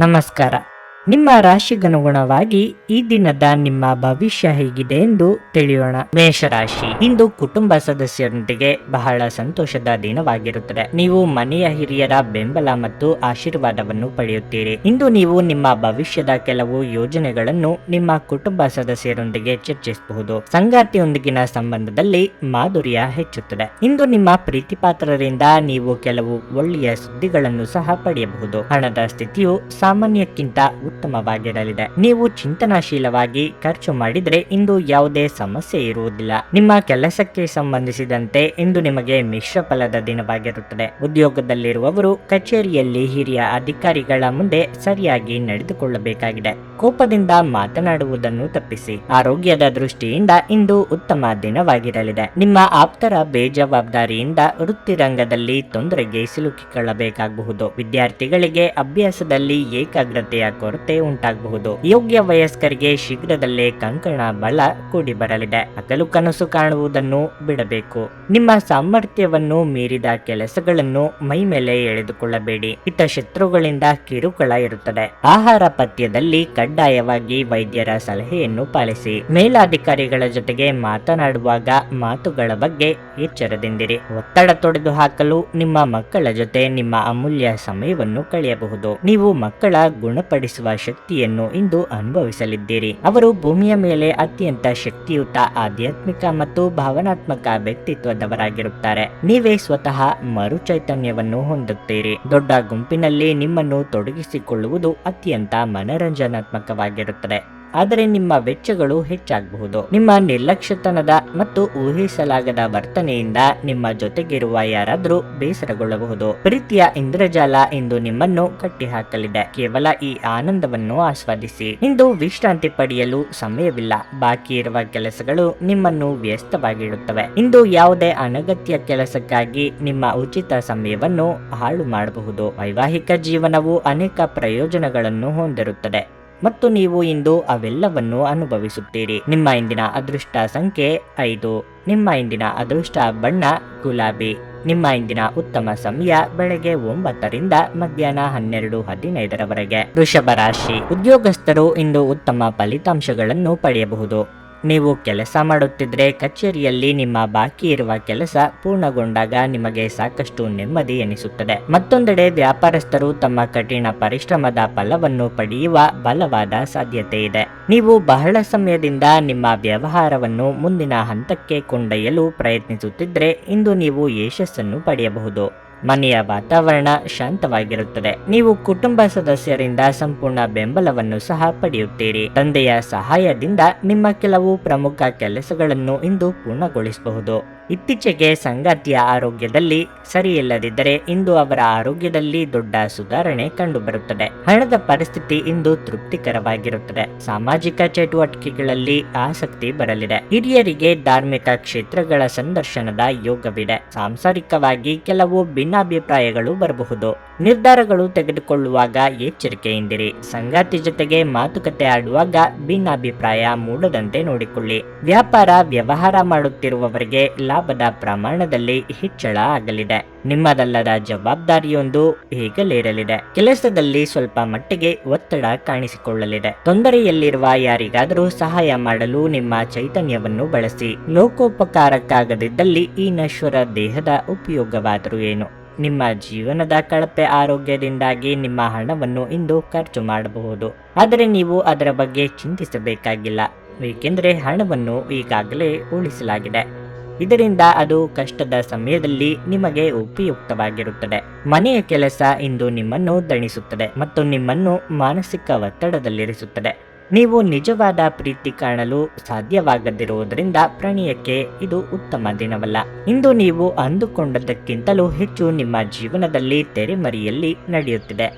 ನಮಸ್ಕಾರ. ನಿಮ್ಮ ರಾಶಿಗನುಗುಣವಾಗಿ ಈ ದಿನದ ನಿಮ್ಮ ಭವಿಷ್ಯ ಹೇಗಿದೆ ಎಂದು ತಿಳಿಯೋಣ. ಮೇಷರಾಶಿ. ಇಂದು ಕುಟುಂಬ ಸದಸ್ಯರೊಂದಿಗೆ ಬಹಳ ಸಂತೋಷದ ದಿನವಾಗಿರುತ್ತದೆ. ನೀವು ಮನೆಯ ಹಿರಿಯರ ಬೆಂಬಲ ಮತ್ತು ಆಶೀರ್ವಾದವನ್ನು ಪಡೆಯುತ್ತೀರಿ. ಇಂದು ನೀವು ನಿಮ್ಮ ಭವಿಷ್ಯದ ಕೆಲವು ಯೋಜನೆಗಳನ್ನು ನಿಮ್ಮ ಕುಟುಂಬ ಸದಸ್ಯರೊಂದಿಗೆ ಚರ್ಚಿಸಬಹುದು. ಸಂಗಾತಿಯೊಂದಿಗಿನ ಸಂಬಂಧದಲ್ಲಿ ಮಾಧುರ್ಯ ಹೆಚ್ಚುತ್ತದೆ. ಇಂದು ನಿಮ್ಮ ಪ್ರೀತಿಪಾತ್ರರಿಂದ ನೀವು ಕೆಲವು ಒಳ್ಳೆಯ ಸುದ್ದಿಗಳನ್ನು ಸಹ ಪಡೆಯಬಹುದು. ಹಣದ ಸ್ಥಿತಿಯು ಸಾಮಾನ್ಯಕ್ಕಿಂತ ಉತ್ತಮವಾಗಿರಲಿದೆ. ನೀವು ಚಿಂತನಾಶೀಲವಾಗಿ ಖರ್ಚು ಮಾಡಿದ್ರೆ ಇಂದು ಯಾವುದೇ ಸಮಸ್ಯೆ ಇರುವುದಿಲ್ಲ. ನಿಮ್ಮ ಕೆಲಸಕ್ಕೆ ಸಂಬಂಧಿಸಿದಂತೆ ಇಂದು ನಿಮಗೆ ಮಿಶ್ರ ಫಲದ ದಿನವಾಗಿರುತ್ತದೆ. ಉದ್ಯೋಗದಲ್ಲಿರುವವರು ಕಚೇರಿಯಲ್ಲಿ ಹಿರಿಯ ಅಧಿಕಾರಿಗಳ ಮುಂದೆ ಸರಿಯಾಗಿ ನಡೆದುಕೊಳ್ಳಬೇಕಾಗಿದೆ. ಕೋಪದಿಂದ ಮಾತನಾಡುವುದನ್ನು ತಪ್ಪಿಸಿ. ಆರೋಗ್ಯದ ದೃಷ್ಟಿಯಿಂದ ಇಂದು ಉತ್ತಮ ದಿನವಾಗಿರಲಿದೆ. ನಿಮ್ಮ ಆಪ್ತರ ಬೇಜವಾಬ್ದಾರಿಯಿಂದ ವೃತ್ತಿರಂಗದಲ್ಲಿ ತೊಂದರೆಗೆ ಸಿಲುಕಿಕೊಳ್ಳಬೇಕಾಗಬಹುದು. ವಿದ್ಯಾರ್ಥಿಗಳಿಗೆ ಅಭ್ಯಾಸದಲ್ಲಿ ಏಕಾಗ್ರತೆಯ ಕೊರತೆ ಉಂಟಾಗಬಹುದು. ಯೋಗ್ಯ ವಯಸ್ಕರಿಗೆ ಶೀಘ್ರದಲ್ಲೇ ಕಂಕಣ ಬಲ ಕೂಡಿ ಬರಲಿದೆ. ಹಗಲು ಕನಸು ಕಾಣುವುದನ್ನು ಬಿಡಬೇಕು. ನಿಮ್ಮ ಸಾಮರ್ಥ್ಯವನ್ನು ಮೀರಿದ ಕೆಲಸಗಳನ್ನು ಮೈ ಮೇಲೆ ಎಳೆದುಕೊಳ್ಳಬೇಡಿ. ಹಿತಶತ್ರುಗಳಿಂದ ಕಿರುಕುಳ ಇರುತ್ತದೆ. ಆಹಾರ ಪಥ್ಯದಲ್ಲಿ ಕಡ್ಡಾಯವಾಗಿ ವೈದ್ಯರ ಸಲಹೆಯನ್ನು ಪಾಲಿಸಿ. ಮೇಲಾಧಿಕಾರಿಗಳ ಜೊತೆಗೆ ಮಾತನಾಡುವಾಗ ಮಾತುಗಳ ಬಗ್ಗೆ ಎಚ್ಚರದಿಂದಿರಿ. ಒತ್ತಡ ತೊಡೆದು ಹಾಕಲು ನಿಮ್ಮ ಮಕ್ಕಳ ಜೊತೆ ನಿಮ್ಮ ಅಮೂಲ್ಯ ಸಮಯವನ್ನು ಕಳೆಯಬಹುದು. ನೀವು ಮಕ್ಕಳ ಗುಣಪಡಿಸುವ ಶಕ್ತಿಯನ್ನು ಇಂದು ಅನುಭವಿಸಲಿದ್ದೀರಿ. ಅವರು ಭೂಮಿಯ ಮೇಲೆ ಅತ್ಯಂತ ಶಕ್ತಿಯುತ ಆಧ್ಯಾತ್ಮಿಕ ಮತ್ತು ಭಾವನಾತ್ಮಕ ವ್ಯಕ್ತಿತ್ವದವರಾಗಿರುತ್ತಾರೆ. ನೀವೇ ಸ್ವತಃ ಮರು ಚೈತನ್ಯವನ್ನು ಹೊಂದುತ್ತೀರಿ. ದೊಡ್ಡ ಗುಂಪಿನಲ್ಲಿ ನಿಮ್ಮನ್ನು ತೊಡಗಿಸಿಕೊಳ್ಳುವುದು ಅತ್ಯಂತ ಮನರಂಜನಾತ್ಮಕವಾಗಿರುತ್ತದೆ. ಆದರೆ ನಿಮ್ಮ ವೆಚ್ಚಗಳು ಹೆಚ್ಚಾಗಬಹುದು. ನಿಮ್ಮ ನಿರ್ಲಕ್ಷ್ಯತನದ ಮತ್ತು ಊಹಿಸಲಾಗದ ವರ್ತನೆಯಿಂದ ನಿಮ್ಮ ಜೊತೆಗಿರುವ ಯಾರಾದರೂ ಬೇಸರಗೊಳ್ಳಬಹುದು. ಪ್ರೀತಿಯ ಇಂದ್ರಜಾಲ ಇಂದು ನಿಮ್ಮನ್ನು ಕಟ್ಟಿಹಾಕಲಿದೆ. ಕೇವಲ ಈ ಆನಂದವನ್ನು ಆಸ್ವಾದಿಸಿ. ಇಂದು ವಿಶ್ರಾಂತಿ ಪಡೆಯಲು ಸಮಯವಿಲ್ಲ. ಬಾಕಿ ಇರುವ ಕೆಲಸಗಳು ನಿಮ್ಮನ್ನು ವ್ಯಸ್ತವಾಗಿಡುತ್ತವೆ. ಇಂದು ಯಾವುದೇ ಅನಗತ್ಯ ಕೆಲಸಕ್ಕಾಗಿ ನಿಮ್ಮ ಉಚಿತ ಸಮಯವನ್ನು ಹಾಳು ಮಾಡಬಹುದು. ವೈವಾಹಿಕ ಜೀವನವು ಅನೇಕ ಪ್ರಯೋಜನಗಳನ್ನು ಹೊಂದಿರುತ್ತದೆ ಮತ್ತು ನೀವು ಇಂದು ಅವೆಲ್ಲವನ್ನು ಅನುಭವಿಸುತ್ತೀರಿ. ನಿಮ್ಮ ಇಂದಿನ ಅದೃಷ್ಟ ಸಂಖ್ಯೆ 5. ನಿಮ್ಮ ಇಂದಿನ ಅದೃಷ್ಟ ಬಣ್ಣ ಗುಲಾಬಿ. ನಿಮ್ಮ ಇಂದಿನ ಉತ್ತಮ ಸಮಯ ಬೆಳಗ್ಗೆ 9 ರಿಂದ ಮಧ್ಯಾಹ್ನ 12:15 ವೃಷಭ ರಾಶಿ. ಉದ್ಯೋಗಸ್ಥರು ಇಂದು ಉತ್ತಮ ಫಲಿತಾಂಶಗಳನ್ನು ಪಡೆಯಬಹುದು. ನೀವು ಕೆಲಸ ಮಾಡುತ್ತಿದ್ರೆ ಕಚೇರಿಯಲ್ಲಿ ನಿಮ್ಮ ಬಾಕಿ ಇರುವ ಕೆಲಸ ಪೂರ್ಣಗೊಂಡಾಗ ನಿಮಗೆ ಸಾಕಷ್ಟು ನೆಮ್ಮದಿ ಎನಿಸುತ್ತದೆ. ಮತ್ತೊಂದೆಡೆ ವ್ಯಾಪಾರಸ್ಥರು ತಮ್ಮ ಕಠಿಣ ಪರಿಶ್ರಮದ ಫಲವನ್ನು ಪಡೆಯುವ ಬಲವಾದ ಸಾಧ್ಯತೆ ಇದೆ. ನೀವು ಬಹಳ ಸಮಯದಿಂದ ನಿಮ್ಮ ವ್ಯವಹಾರವನ್ನು ಮುಂದಿನ ಹಂತಕ್ಕೆ ಕೊಂಡೊಯ್ಯಲು ಪ್ರಯತ್ನಿಸುತ್ತಿದ್ರೆ ಇಂದು ನೀವು ಯಶಸ್ಸನ್ನು ಪಡೆಯಬಹುದು. ಮನೆಯ ವಾತಾವರಣ ಶಾಂತವಾಗಿರುತ್ತದೆ. ನೀವು ಕುಟುಂಬ ಸದಸ್ಯರಿಂದ ಸಂಪೂರ್ಣ ಬೆಂಬಲವನ್ನು ಸಹ ಪಡೆಯುತ್ತೀರಿ. ತಂದೆಯ ಸಹಾಯದಿಂದ ನಿಮ್ಮ ಕೆಲವು ಪ್ರಮುಖ ಕೆಲಸಗಳನ್ನು ಇಂದು ಪೂರ್ಣಗೊಳಿಸಬಹುದು. ಇತ್ತೀಚೆಗೆ ಸಂಗಾತಿಯ ಆರೋಗ್ಯದಲ್ಲಿ ಸರಿಯಿಲ್ಲದಿದ್ದರೆ ಇಂದು ಅವರ ಆರೋಗ್ಯದಲ್ಲಿ ದೊಡ್ಡ ಸುಧಾರಣೆ ಕಂಡುಬರುತ್ತದೆ. ಹಣದ ಪರಿಸ್ಥಿತಿ ಇಂದು ತೃಪ್ತಿಕರವಾಗಿರುತ್ತದೆ. ಸಾಮಾಜಿಕ ಚಟುವಟಿಕೆಗಳಲ್ಲಿ ಆಸಕ್ತಿ ಬರಲಿದೆ. ಹಿರಿಯರಿಗೆ ಧಾರ್ಮಿಕ ಕ್ಷೇತ್ರಗಳ ಸಂದರ್ಶನದ ಯೋಗವಿದೆ. ಸಾಂಸಾರಿಕವಾಗಿ ಕೆಲವು ಭಿನ್ನಾಭಿಪ್ರಾಯಗಳು ಬರಬಹುದು. ನಿರ್ಧಾರಗಳು ತೆಗೆದುಕೊಳ್ಳುವಾಗ ಎಚ್ಚರಿಕೆಯಿಂದಿರಿ. ಸಂಗಾತಿ ಜೊತೆಗೆ ಮಾತುಕತೆ ಆಡುವಾಗ ಭಿನ್ನಾಭಿಪ್ರಾಯ ಮೂಡದಂತೆ ನೋಡಿಕೊಳ್ಳಿ. ವ್ಯವಹಾರ ಮಾಡುತ್ತಿರುವವರಿಗೆ ಲಾಭದ ಪ್ರಮಾಣದಲ್ಲಿ ಹೆಚ್ಚಳ ಆಗಲಿದೆ. ನಿಮ್ಮದಲ್ಲದ ಜವಾಬ್ದಾರಿಯೊಂದು ಹೇಗಲಿರಲಿದೆ. ಕೆಲಸದಲ್ಲಿ ಸ್ವಲ್ಪ ಮಟ್ಟಿಗೆ ಒತ್ತಡ ಕಾಣಿಸಿಕೊಳ್ಳಲಿದೆ. ತೊಂದರೆಯಲ್ಲಿರುವ ಯಾರಿಗಾದರೂ ಸಹಾಯ ಮಾಡಲು ನಿಮ್ಮ ಚೈತನ್ಯವನ್ನು ಬಳಸಿ. ಲೋಕೋಪಕಾರಕ್ಕಾಗದಿದ್ದಲ್ಲಿ ಈ ನಶ್ವರ ದೇಹದ ಉಪಯೋಗವಾದರೂ ಏನು. ನಿಮ್ಮ ಜೀವನದ ಕಳಪೆ ಆರೋಗ್ಯದಿಂದಾಗಿ ನಿಮ್ಮ ಹಣವನ್ನು ಇಂದು ಖರ್ಚು ಮಾಡಬಹುದು. ಆದರೆ ನೀವು ಅದರ ಬಗ್ಗೆ ಚಿಂತಿಸಬೇಕಾಗಿಲ್ಲ, ಏಕೆಂದರೆ ಹಣವನ್ನು ಈಗಾಗಲೇ ಉಳಿಸಲಾಗಿದೆ. ಇದರಿಂದ ಅದು ಕಷ್ಟದ ಸಮಯದಲ್ಲಿ ನಿಮಗೆ ಉಪಯುಕ್ತವಾಗಿರುತ್ತದೆ. ಮನೆಯ ಕೆಲಸ ಇಂದು ನಿಮ್ಮನ್ನು ದಣಿಸುತ್ತದೆ ಮತ್ತು ನಿಮ್ಮನ್ನು ಮಾನಸಿಕ ಒತ್ತಡದಲ್ಲಿರಿಸುತ್ತದೆ. ನೀವು ನಿಜವಾದ ಪ್ರೀತಿ ಕಾಣಲು ಸಾಧ್ಯವಾಗದಿರುವುದರಿಂದ ಪ್ರಣಯಕ್ಕೆ ಇದು ಉತ್ತಮ ದಿನವಲ್ಲ. ಇಂದು ನೀವು ಅಂದುಕೊಂಡದ್ದಕ್ಕಿಂತಲೂ ಹೆಚ್ಚು ನಿಮ್ಮ ಜೀವನದಲ್ಲಿ ತೆರೆಮರೆಯಲ್ಲಿ ನಡೆಯುತ್ತಿದೆ.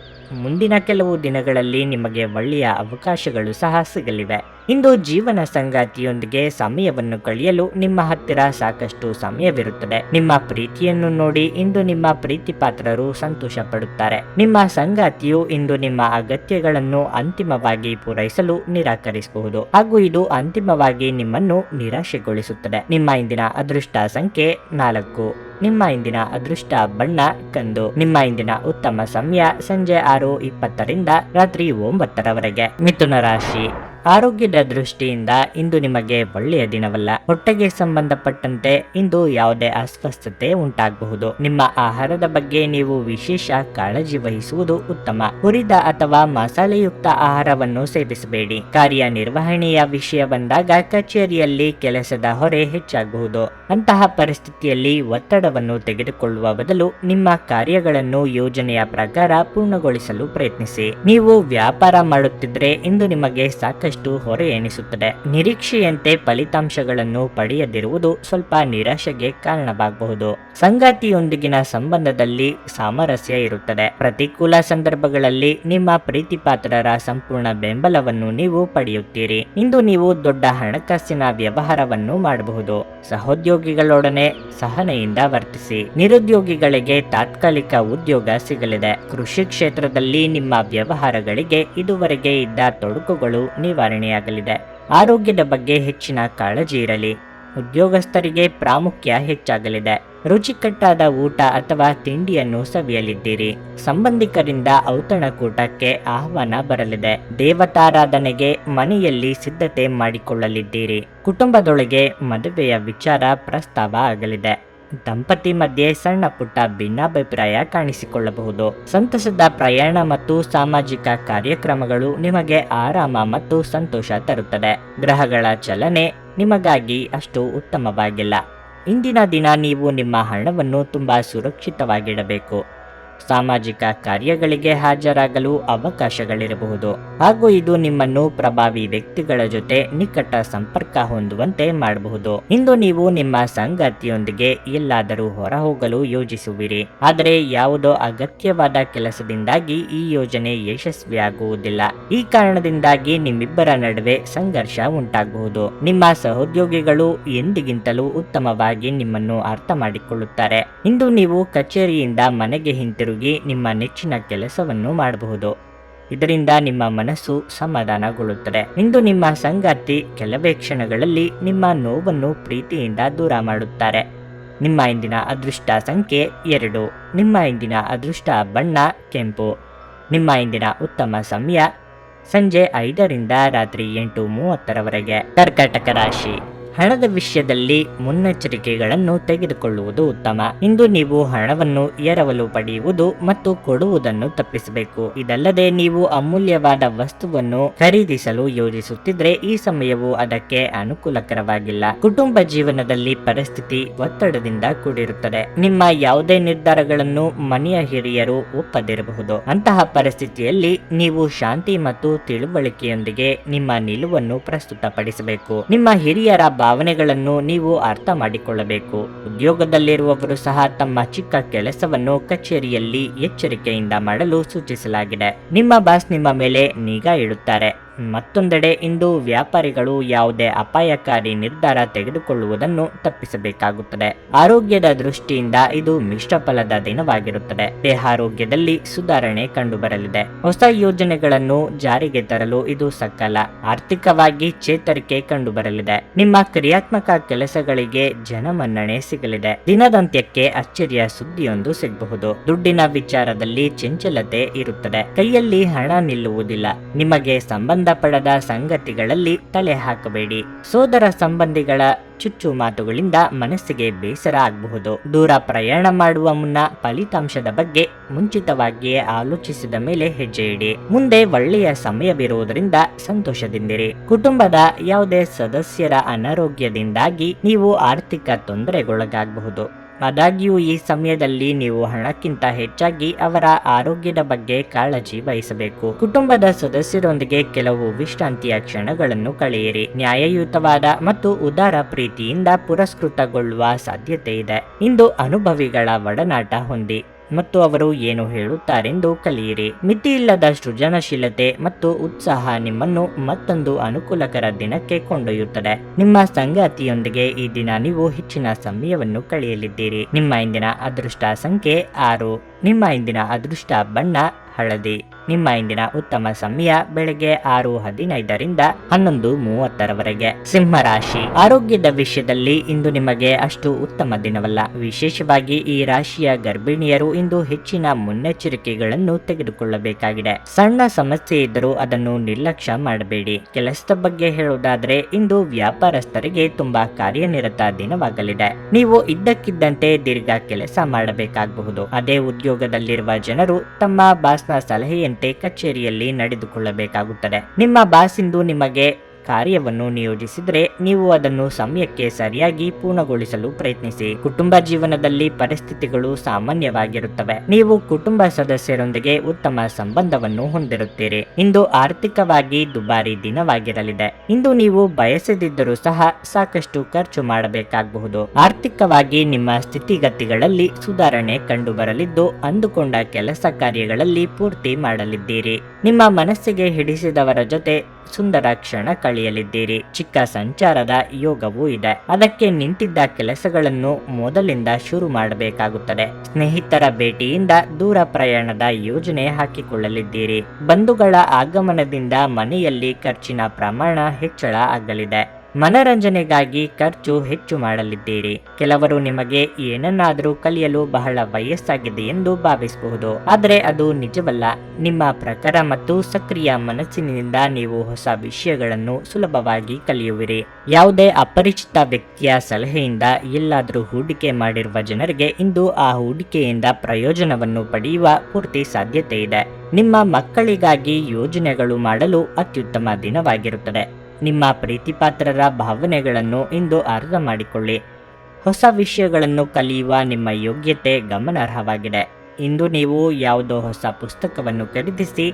ಮುಂದಿನ ಕೆಲವು ದಿನಗಳಲ್ಲಿ ನಿಮಗೆ ಒಳ್ಳೆಯ ಅವಕಾಶಗಳು ಸಹ ಸಿಗಲಿವೆ. ಇಂದು ಜೀವನ ಸಂಗಾತಿಯೊಂದಿಗೆ ಸಮಯವನ್ನು ಕಳೆಯಲು ನಿಮ್ಮ ಹತ್ತಿರ ಸಾಕಷ್ಟು ಸಮಯವಿರುತ್ತದೆ. ನಿಮ್ಮ ಪ್ರೀತಿಯನ್ನು ನೋಡಿ ಇಂದು ನಿಮ್ಮ ಪ್ರೀತಿ ಪಾತ್ರರು ಸಂತೋಷ ಪಡುತ್ತಾರೆ. ನಿಮ್ಮ ಸಂಗಾತಿಯು ಇಂದು ನಿಮ್ಮ ಅಗತ್ಯಗಳನ್ನು ಅಂತಿಮವಾಗಿ ಪೂರೈಸಲು ನಿರಾಕರಿಸಬಹುದು ಹಾಗೂ ಇದು ಅಂತಿಮವಾಗಿ ನಿಮ್ಮನ್ನು ನಿರಾಶೆಗೊಳಿಸುತ್ತದೆ. ನಿಮ್ಮ ಇಂದಿನ ಅದೃಷ್ಟ ಸಂಖ್ಯೆ 4. ನಿಮ್ಮ ಇಂದಿನ ಅದೃಷ್ಟ ಬಣ್ಣ ಕಂದು. ನಿಮ್ಮ ಇಂದಿನ ಉತ್ತಮ ಸಮಯ ಸಂಜೆ 6:20ರಿಂದ ರಾತ್ರಿ 9ರವರೆಗೆ. ಮಿಥುನ ರಾಶಿ, ಆರೋಗ್ಯದ ದೃಷ್ಟಿಯಿಂದ ಇಂದು ನಿಮಗೆ ಒಳ್ಳೆಯ ದಿನವಲ್ಲ. ಹೊಟ್ಟೆಗೆ ಸಂಬಂಧಪಟ್ಟಂತೆ ಇಂದು ಯಾವುದೇ ಅಸ್ವಸ್ಥತೆ ಉಂಟಾಗಬಹುದು. ನಿಮ್ಮ ಆಹಾರದ ಬಗ್ಗೆ ನೀವು ವಿಶೇಷ ಕಾಳಜಿ ವಹಿಸುವುದು ಉತ್ತಮ. ಹುರಿದ ಅಥವಾ ಮಸಾಲೆಯುಕ್ತ ಆಹಾರವನ್ನು ಸೇವಿಸಬೇಡಿ. ಕಾರ್ಯನಿರ್ವಹಣೆಯ ವಿಷಯ ಬಂದಾಗ ಕಚೇರಿಯಲ್ಲಿ ಕೆಲಸದ ಹೊರೆ ಹೆಚ್ಚಾಗಬಹುದು. ಅಂತಹ ಪರಿಸ್ಥಿತಿಯಲ್ಲಿ ಒತ್ತಡವನ್ನು ತೆಗೆದುಕೊಳ್ಳುವ ಬದಲು ನಿಮ್ಮ ಕಾರ್ಯಗಳನ್ನು ಯೋಜನೆಯ ಪ್ರಕಾರ ಪೂರ್ಣಗೊಳಿಸಲು ಪ್ರಯತ್ನಿಸಿ. ನೀವು ವ್ಯಾಪಾರ ಮಾಡುತ್ತಿದ್ರೆ ಇಂದು ನಿಮಗೆ ಸಾಕಷ್ಟು ಹೊರೆ ಎನಿಸುತ್ತದೆ. ನಿರೀಕ್ಷೆಯಂತೆ ಫಲಿತಾಂಶಗಳನ್ನು ಪಡೆಯದಿರುವುದು ಸ್ವಲ್ಪ ನಿರಾಶೆಗೆ ಕಾರಣವಾಗಬಹುದು. ಸಂಗಾತಿಯೊಂದಿಗಿನ ಸಂಬಂಧದಲ್ಲಿ ಸಾಮರಸ್ಯ ಇರುತ್ತದೆ. ಪ್ರತಿಕೂಲ ಸಂದರ್ಭಗಳಲ್ಲಿ ನಿಮ್ಮ ಪ್ರೀತಿಪಾತ್ರರ ಸಂಪೂರ್ಣ ಬೆಂಬಲವನ್ನು ನೀವು ಪಡೆಯುತ್ತೀರಿ. ಇಂದು ನೀವು ದೊಡ್ಡ ಹಣಕಾಸಿನ ವ್ಯವಹಾರವನ್ನು ಮಾಡಬಹುದು. ಸಹೋದ್ಯೋಗಿಗಳೊಡನೆ ಸಹನೆಯಿಂದ ವರ್ತಿಸಿ. ನಿರುದ್ಯೋಗಿಗಳಿಗೆ ತಾತ್ಕಾಲಿಕ ಉದ್ಯೋಗ ಸಿಗಲಿದೆ. ಕೃಷಿ ಕ್ಷೇತ್ರದಲ್ಲಿ ನಿಮ್ಮ ವ್ಯವಹಾರಗಳಿಗೆ ಇದುವರೆಗೆ ಇದ್ದ ತೊಡಕುಗಳು ನಿವಾರಣೆಯಾಗಲಿದೆ. ಆರೋಗ್ಯದ ಬಗ್ಗೆ ಹೆಚ್ಚಿನ ಕಾಳಜಿ ಇರಲಿ. ಉದ್ಯೋಗಸ್ಥರಿಗೆ ಪ್ರಾಮುಖ್ಯ ಹೆಚ್ಚಾಗಲಿದೆ. ರುಚಿಕಟ್ಟಾದ ಊಟ ಅಥವಾ ತಿಂಡಿಯನ್ನು ಸವಿಯಲಿದ್ದೀರಿ. ಸಂಬಂಧಿಕರಿಂದ ಔತಣಕೂಟಕ್ಕೆ ಆಹ್ವಾನ ಬರಲಿದೆ. ದೇವತಾರಾಧನೆಗೆ ಮನೆಯಲ್ಲಿ ಸಿದ್ಧತೆ ಮಾಡಿಕೊಳ್ಳಲಿದ್ದೀರಿ. ಕುಟುಂಬದೊಳಗೆ ಮದುವೆಯ ವಿಚಾರ ಪ್ರಸ್ತಾವ ಆಗಲಿದೆ. ದಂಪತಿ ಮಧ್ಯೆ ಸಣ್ಣ ಪುಟ್ಟ ಭಿನ್ನಾಭಿಪ್ರಾಯ ಕಾಣಿಸಿಕೊಳ್ಳಬಹುದು. ಸಂತಸದ ಪ್ರಯಾಣ ಮತ್ತು ಸಾಮಾಜಿಕ ಕಾರ್ಯಕ್ರಮಗಳು ನಿಮಗೆ ಆರಾಮ ಮತ್ತು ಸಂತೋಷ ತರುತ್ತದೆ. ಗ್ರಹಗಳ ಚಲನೆ ನಿಮಗಾಗಿ ಅಷ್ಟು ಉತ್ತಮವಾಗಿಲ್ಲ. ಇಂದಿನ ದಿನ ನೀವು ನಿಮ್ಮ ಹಣವನ್ನು ತುಂಬಾ ಸುರಕ್ಷಿತವಾಗಿಡಬೇಕು. ಸಾಮಾಜಿಕ ಕಾರ್ಯಗಳಿಗೆ ಹಾಜರಾಗಲು ಅವಕಾಶಗಳಿರಬಹುದು ಹಾಗೂ ಇದು ನಿಮ್ಮನ್ನು ಪ್ರಭಾವಿ ವ್ಯಕ್ತಿಗಳ ಜೊತೆ ನಿಕಟ ಸಂಪರ್ಕ ಹೊಂದುವಂತೆ ಮಾಡಬಹುದು. ಇಂದು ನೀವು ನಿಮ್ಮ ಸಂಗಾತಿಯೊಂದಿಗೆ ಎಲ್ಲಾದರೂ ಹೊರ ಹೋಗಲು ಯೋಜಿಸುವಿರಿ. ಆದರೆ ಯಾವುದೋ ಅಗತ್ಯವಾದ ಕೆಲಸದಿಂದಾಗಿ ಈ ಯೋಜನೆ ಯಶಸ್ವಿಯಾಗುವುದಿಲ್ಲ. ಈ ಕಾರಣದಿಂದಾಗಿ ನಿಮ್ಮಿಬ್ಬರ ನಡುವೆ ಸಂಘರ್ಷ ಉಂಟಾಗಬಹುದು. ನಿಮ್ಮ ಸಹೋದ್ಯೋಗಿಗಳು ಎಂದಿಗಿಂತಲೂ ಉತ್ತಮವಾಗಿ ನಿಮ್ಮನ್ನು ಅರ್ಥ ಮಾಡಿಕೊಳ್ಳುತ್ತಾರೆ. ಇಂದು ನೀವು ಕಚೇರಿಯಿಂದ ಮನೆಗೆ ಹಿಂತಿರುಗಿ ನಿಮ್ಮ ನೆಚ್ಚಿನ ಕೆಲಸವನ್ನು ಮಾಡಬಹುದು. ಇದರಿಂದ ನಿಮ್ಮ ಮನಸ್ಸು ಸಮಾಧಾನಗೊಳ್ಳುತ್ತದೆ. ಇಂದು ನಿಮ್ಮ ಸಂಗಾತಿ ಕೆಲವೇ ಕ್ಷಣಗಳಲ್ಲಿ ನಿಮ್ಮ ನೋವನ್ನು ಪ್ರೀತಿಯಿಂದ ದೂರ ಮಾಡುತ್ತಾರೆ. ನಿಮ್ಮ ಇಂದಿನ ಅದೃಷ್ಟ ಸಂಖ್ಯೆ 2. ನಿಮ್ಮ ಇಂದಿನ ಅದೃಷ್ಟ ಬಣ್ಣ ಕೆಂಪು. ನಿಮ್ಮ ಇಂದಿನ ಉತ್ತಮ ಸಮಯ ಸಂಜೆ 5ರಿಂದ ರಾತ್ರಿ 8:30ರವರೆಗೆ. ಕರ್ಕಾಟಕ ರಾಶಿ, ಹಣದ ವಿಷಯದಲ್ಲಿ ಮುನ್ನೆಚ್ಚರಿಕೆಗಳನ್ನು ತೆಗೆದುಕೊಳ್ಳುವುದು ಉತ್ತಮ. ಇಂದು ನೀವು ಹಣವನ್ನು ಎರವಲು ಪಡೆಯುವುದು ಮತ್ತು ಕೊಡುವುದನ್ನು ತಪ್ಪಿಸಬೇಕು. ಇದಲ್ಲದೆ ನೀವು ಅಮೂಲ್ಯವಾದ ವಸ್ತುವನ್ನು ಖರೀದಿಸಲು ಯೋಜಿಸುತ್ತಿದ್ರೆ ಈ ಸಮಯವು ಅದಕ್ಕೆ ಅನುಕೂಲಕರವಾಗಿಲ್ಲ. ಕುಟುಂಬ ಜೀವನದಲ್ಲಿ ಪರಿಸ್ಥಿತಿ ಒತ್ತಡದಿಂದ ಕೂಡಿರುತ್ತದೆ. ನಿಮ್ಮ ಯಾವುದೇ ನಿರ್ಧಾರಗಳನ್ನು ಮನೆಯ ಹಿರಿಯರು ಒಪ್ಪದಿರಬಹುದು. ಅಂತಹ ಪರಿಸ್ಥಿತಿಯಲ್ಲಿ ನೀವು ಶಾಂತಿ ಮತ್ತು ತಿಳುವಳಿಕೆಯೊಂದಿಗೆ ನಿಮ್ಮ ನಿಲುವನ್ನು ಪ್ರಸ್ತುತಪಡಿಸಬೇಕು. ನಿಮ್ಮ ಹಿರಿಯರ ಭಾವನೆಗಳನ್ನು ನೀವು ಅರ್ಥ ಮಾಡಿಕೊಳ್ಳಬೇಕು. ಉದ್ಯೋಗದಲ್ಲಿರುವವರು ಸಹ ತಮ್ಮ ಚಿಕ್ಕ ಕೆಲಸವನ್ನು ಕಚೇರಿಯಲ್ಲಿ ಎಚ್ಚರಿಕೆಯಿಂದ ಮಾಡಲು ಸೂಚಿಸಲಾಗಿದೆ. ನಿಮ್ಮ ಬಾಸ್ ನಿಮ್ಮ ಮೇಲೆ ನಿಗಾ ಇಡುತ್ತಾರೆ. ಮತ್ತೊಂದೆಡೆ ಇಂದು ವ್ಯಾಪಾರಿಗಳು ಯಾವುದೇ ಅಪಾಯಕಾರಿ ನಿರ್ಧಾರ ತೆಗೆದುಕೊಳ್ಳುವುದನ್ನು ತಪ್ಪಿಸಬೇಕಾಗುತ್ತದೆ. ಆರೋಗ್ಯದ ದೃಷ್ಟಿಯಿಂದ ಇದು ಮಿಶ್ರ ಫಲದ ದಿನವಾಗಿರುತ್ತದೆ. ದೇಹಾರೋಗ್ಯದಲ್ಲಿ ಸುಧಾರಣೆ ಕಂಡುಬರಲಿದೆ. ಹೊಸ ಯೋಜನೆಗಳನ್ನು ಜಾರಿಗೆ ತರಲು ಇದು ಸಕಾಲ. ಆರ್ಥಿಕವಾಗಿ ಚೇತರಿಕೆ ಕಂಡುಬರಲಿದೆ. ನಿಮ್ಮ ಕ್ರಿಯಾತ್ಮಕ ಕೆಲಸಗಳಿಗೆ ಜನಮನ್ನಣೆ ಸಿಗಲಿದೆ. ದಿನದಂತ್ಯಕ್ಕೆ ಅಚ್ಚರಿಯ ಸುದ್ದಿಯೊಂದು ಸಿಗಬಹುದು. ದುಡ್ಡಿನ ವಿಚಾರದಲ್ಲಿ ಚಂಚಲತೆ ಇರುತ್ತದೆ. ಕೈಯಲ್ಲಿ ಹಣ ನಿಲ್ಲುವುದಿಲ್ಲ. ನಿಮಗೆ ಸಂಬಂಧಪಡದ ಸಂಗತಿಗಳಲ್ಲಿ ತಲೆ ಹಾಕಬೇಡಿ. ಸೋದರ ಸಂಬಂಧಿಗಳ ಚುಚ್ಚು ಮಾತುಗಳಿಂದ ಮನಸ್ಸಿಗೆ ಬೇಸರ ಆಗಬಹುದು. ದೂರ ಪ್ರಯಾಣ ಮಾಡುವ ಮುನ್ನ ಫಲಿತಾಂಶದ ಬಗ್ಗೆ ಮುಂಚಿತವಾಗಿಯೇ ಆಲೋಚಿಸಿದ ಮೇಲೆ ಹೆಜ್ಜೆ ಇಡಿ. ಮುಂದೆ ಒಳ್ಳೆಯ ಸಮಯವಿರುವುದರಿಂದ ಸಂತೋಷದಿಂದಿರಿ. ಕುಟುಂಬದ ಯಾವುದೇ ಸದಸ್ಯರ ಅನಾರೋಗ್ಯದಿಂದಾಗಿ ನೀವು ಆರ್ಥಿಕ ತೊಂದರೆಗೊಳಗಾಗಬಹುದು. ಆದಾಗ್ಯೂ ಈ ಸಮಯದಲ್ಲಿ ನೀವು ಹಣಕ್ಕಿಂತ ಹೆಚ್ಚಾಗಿ ಅವರ ಆರೋಗ್ಯದ ಬಗ್ಗೆ ಕಾಳಜಿ ವಹಿಸಬೇಕು. ಕುಟುಂಬದ ಸದಸ್ಯರೊಂದಿಗೆ ಕೆಲವು ವಿಶ್ರಾಂತಿಯ ಕ್ಷಣಗಳನ್ನು ಕಳೆಯಿರಿ. ನ್ಯಾಯಯುತವಾದ ಮತ್ತು ಉದಾರ ಪ್ರೀತಿಯಿಂದ ಪುರಸ್ಕೃತಗೊಳ್ಳುವ ಸಾಧ್ಯತೆ ಇದೆ. ಇಂದು ಅನುಭವಿಗಳ ಒಡನಾಟ ಹೊಂದಿ ಮತ್ತು ಅವರು ಏನು ಹೇಳುತ್ತಾರೆಂದು ಕಲಿಯಿರಿ. ಮಿತಿಯಿಲ್ಲದ ಸೃಜನಶೀಲತೆ ಮತ್ತು ಉತ್ಸಾಹ ನಿಮ್ಮನ್ನು ಮತ್ತೊಂದು ಅನುಕೂಲಕರ ದಿನಕ್ಕೆ ಕೊಂಡೊಯ್ಯುತ್ತದೆ. ನಿಮ್ಮ ಸಂಗಾತಿಯೊಂದಿಗೆ ಈ ದಿನ ನೀವು ಹೆಚ್ಚಿನ ಸಮಯವನ್ನು ಕಳೆಯಲಿದ್ದೀರಿ. ನಿಮ್ಮ ಇಂದಿನ ಅದೃಷ್ಟ ಸಂಖ್ಯೆ 6. ನಿಮ್ಮ ಇಂದಿನ ಅದೃಷ್ಟ ಬಣ್ಣ ಹಳದಿ. ನಿಮ್ಮ ಇಂದಿನ ಉತ್ತಮ ಸಮಯ ಬೆಳಗ್ಗೆ 6:15ರಿಂದ 11:30ರವರೆಗೆ. ಸಿಂಹ ರಾಶಿ. ಆರೋಗ್ಯದ ವಿಷಯದಲ್ಲಿ ಇಂದು ನಿಮಗೆ ಅಷ್ಟು ಉತ್ತಮ ದಿನವಲ್ಲ. ವಿಶೇಷವಾಗಿ ಈ ರಾಶಿಯ ಗರ್ಭಿಣಿಯರು ಇಂದು ಹೆಚ್ಚಿನ ಮುನ್ನೆಚ್ಚರಿಕೆಗಳನ್ನು ತೆಗೆದುಕೊಳ್ಳಬೇಕಾಗಿದೆ. ಸಣ್ಣ ಸಮಸ್ಯೆ ಇದ್ದರೂ ಅದನ್ನು ನಿರ್ಲಕ್ಷ್ಯ ಮಾಡಬೇಡಿ. ಕೆಲಸದ ಬಗ್ಗೆ ಹೇಳುವುದಾದ್ರೆ ಇಂದು ವ್ಯಾಪಾರಸ್ಥರಿಗೆ ತುಂಬಾ ಕಾರ್ಯನಿರತ ದಿನವಾಗಲಿದೆ. ನೀವು ಇದ್ದಕ್ಕಿದ್ದಂತೆ ದೀರ್ಘ ಕೆಲಸ ಮಾಡಬೇಕಾಗಬಹುದು. ಅದೇ ಉದ್ಯೋಗದಲ್ಲಿರುವ ಜನರು ತಮ್ಮ ಬಾಸ್ನ ಸಲಹೆಯಂತೆ ಕಚೇರಿಯಲ್ಲಿ ನಡೆದುಕೊಳ್ಳಬೇಕಾಗುತ್ತದೆ. ನಿಮ್ಮ ಬಾಸ್ ಇಂದು ನಿಮಗೆ ಕಾರ್ಯವನ್ನು ನಿಯೋಜಿಸಿದರೆ ನೀವು ಅದನ್ನು ಸಮಯಕ್ಕೆ ಸರಿಯಾಗಿ ಪೂರ್ಣಗೊಳಿಸಲು ಪ್ರಯತ್ನಿಸಿ. ಕುಟುಂಬ ಜೀವನದಲ್ಲಿ ಪರಿಸ್ಥಿತಿಗಳು ಸಾಮಾನ್ಯವಾಗಿರುತ್ತವೆ. ನೀವು ಕುಟುಂಬ ಸದಸ್ಯರೊಂದಿಗೆ ಉತ್ತಮ ಸಂಬಂಧವನ್ನು ಹೊಂದಿರುತ್ತೀರಿ. ಇಂದು ಆರ್ಥಿಕವಾಗಿ ದುಬಾರಿ ದಿನವಾಗಿರಲಿದೆ. ಇಂದು ನೀವು ಬಯಸದಿದ್ದರೂ ಸಹ ಸಾಕಷ್ಟು ಖರ್ಚು ಮಾಡಬೇಕಾಗಬಹುದು. ಆರ್ಥಿಕವಾಗಿ ನಿಮ್ಮ ಸ್ಥಿತಿಗತಿಗಳಲ್ಲಿ ಸುಧಾರಣೆ ಕಂಡುಬರಲಿದ್ದು ಅಂದುಕೊಂಡ ಕೆಲಸ ಕಾರ್ಯಗಳಲ್ಲಿ ಪೂರ್ತಿ ಮಾಡಲಿದ್ದೀರಿ. ನಿಮ್ಮ ಮನಸ್ಸಿಗೆ ಹಿಡಿಸಿದವರ ಜೊತೆ ಸುಂದರ ಕ್ಷಣ ಕಳೆಯಲಿದ್ದೀರಿ. ಚಿಕ್ಕ ಸಂಚಾರದ ಯೋಗವೂ ಇದೆ. ಅದಕ್ಕೆ ನಿಂತಿದ್ದ ಕೆಲಸಗಳನ್ನು ಮೊದಲಿಂದ ಶುರು ಮಾಡಬೇಕಾಗುತ್ತದೆ. ಸ್ನೇಹಿತರ ಭೇಟಿಯಿಂದ ದೂರ ಪ್ರಯಾಣದ ಯೋಜನೆ ಹಾಕಿಕೊಳ್ಳಲಿದ್ದೀರಿ. ಬಂಧುಗಳ ಆಗಮನದಿಂದ ಮನೆಯಲ್ಲಿ ಖರ್ಚಿನ ಪ್ರಮಾಣ ಹೆಚ್ಚಳ ಆಗಲಿದೆ. ಮನರಂಜನೆಗಾಗಿ ಖರ್ಚು ಹೆಚ್ಚು ಮಾಡಲಿದ್ದೀರಿ. ಕೆಲವರು ನಿಮಗೆ ಏನನ್ನಾದರೂ ಕಲಿಯಲು ಬಹಳ ವಯಸ್ಸಾಗಿದೆ ಎಂದು ಭಾವಿಸಬಹುದು, ಆದರೆ ಅದು ನಿಜವಲ್ಲ. ನಿಮ್ಮ ಪ್ರಖರ ಮತ್ತು ಸಕ್ರಿಯ ಮನಸ್ಸಿನಿಂದ ನೀವು ಹೊಸ ವಿಷಯಗಳನ್ನು ಸುಲಭವಾಗಿ ಕಲಿಯುವಿರಿ. ಯಾವುದೇ ಅಪರಿಚಿತ ವ್ಯಕ್ತಿಯ ಸಲಹೆಯಿಂದ ಎಲ್ಲಾದರೂ ಹೂಡಿಕೆ ಮಾಡಿರುವ ಜನರಿಗೆ ಇಂದು ಆ ಹೂಡಿಕೆಯಿಂದ ಪ್ರಯೋಜನವನ್ನು ಪಡೆಯುವ ಪೂರ್ತಿ ಸಾಧ್ಯತೆ ಇದೆ. ನಿಮ್ಮ ಮಕ್ಕಳಿಗಾಗಿ ಯೋಜನೆಗಳು ಮಾಡಲು ಅತ್ಯುತ್ತಮ ದಿನವಾಗಿರುತ್ತದೆ. ನಿಮ್ಮ ಪ್ರೀತಿಪಾತ್ರರ ಭಾವನೆಗಳನ್ನು ಇಂದು ಅರ್ಥ ಮಾಡಿಕೊಳ್ಳಿ. ಹೊಸ ವಿಷಯಗಳನ್ನು ಕಲಿಯುವ ನಿಮ್ಮ ಯೋಗ್ಯತೆ ಗಮನಾರ್ಹವಾಗಿದೆ. ಇಂದು ನೀವು ಯಾವುದೋ ಹೊಸ ಪುಸ್ತಕವನ್ನು ಖರೀದಿಸಿ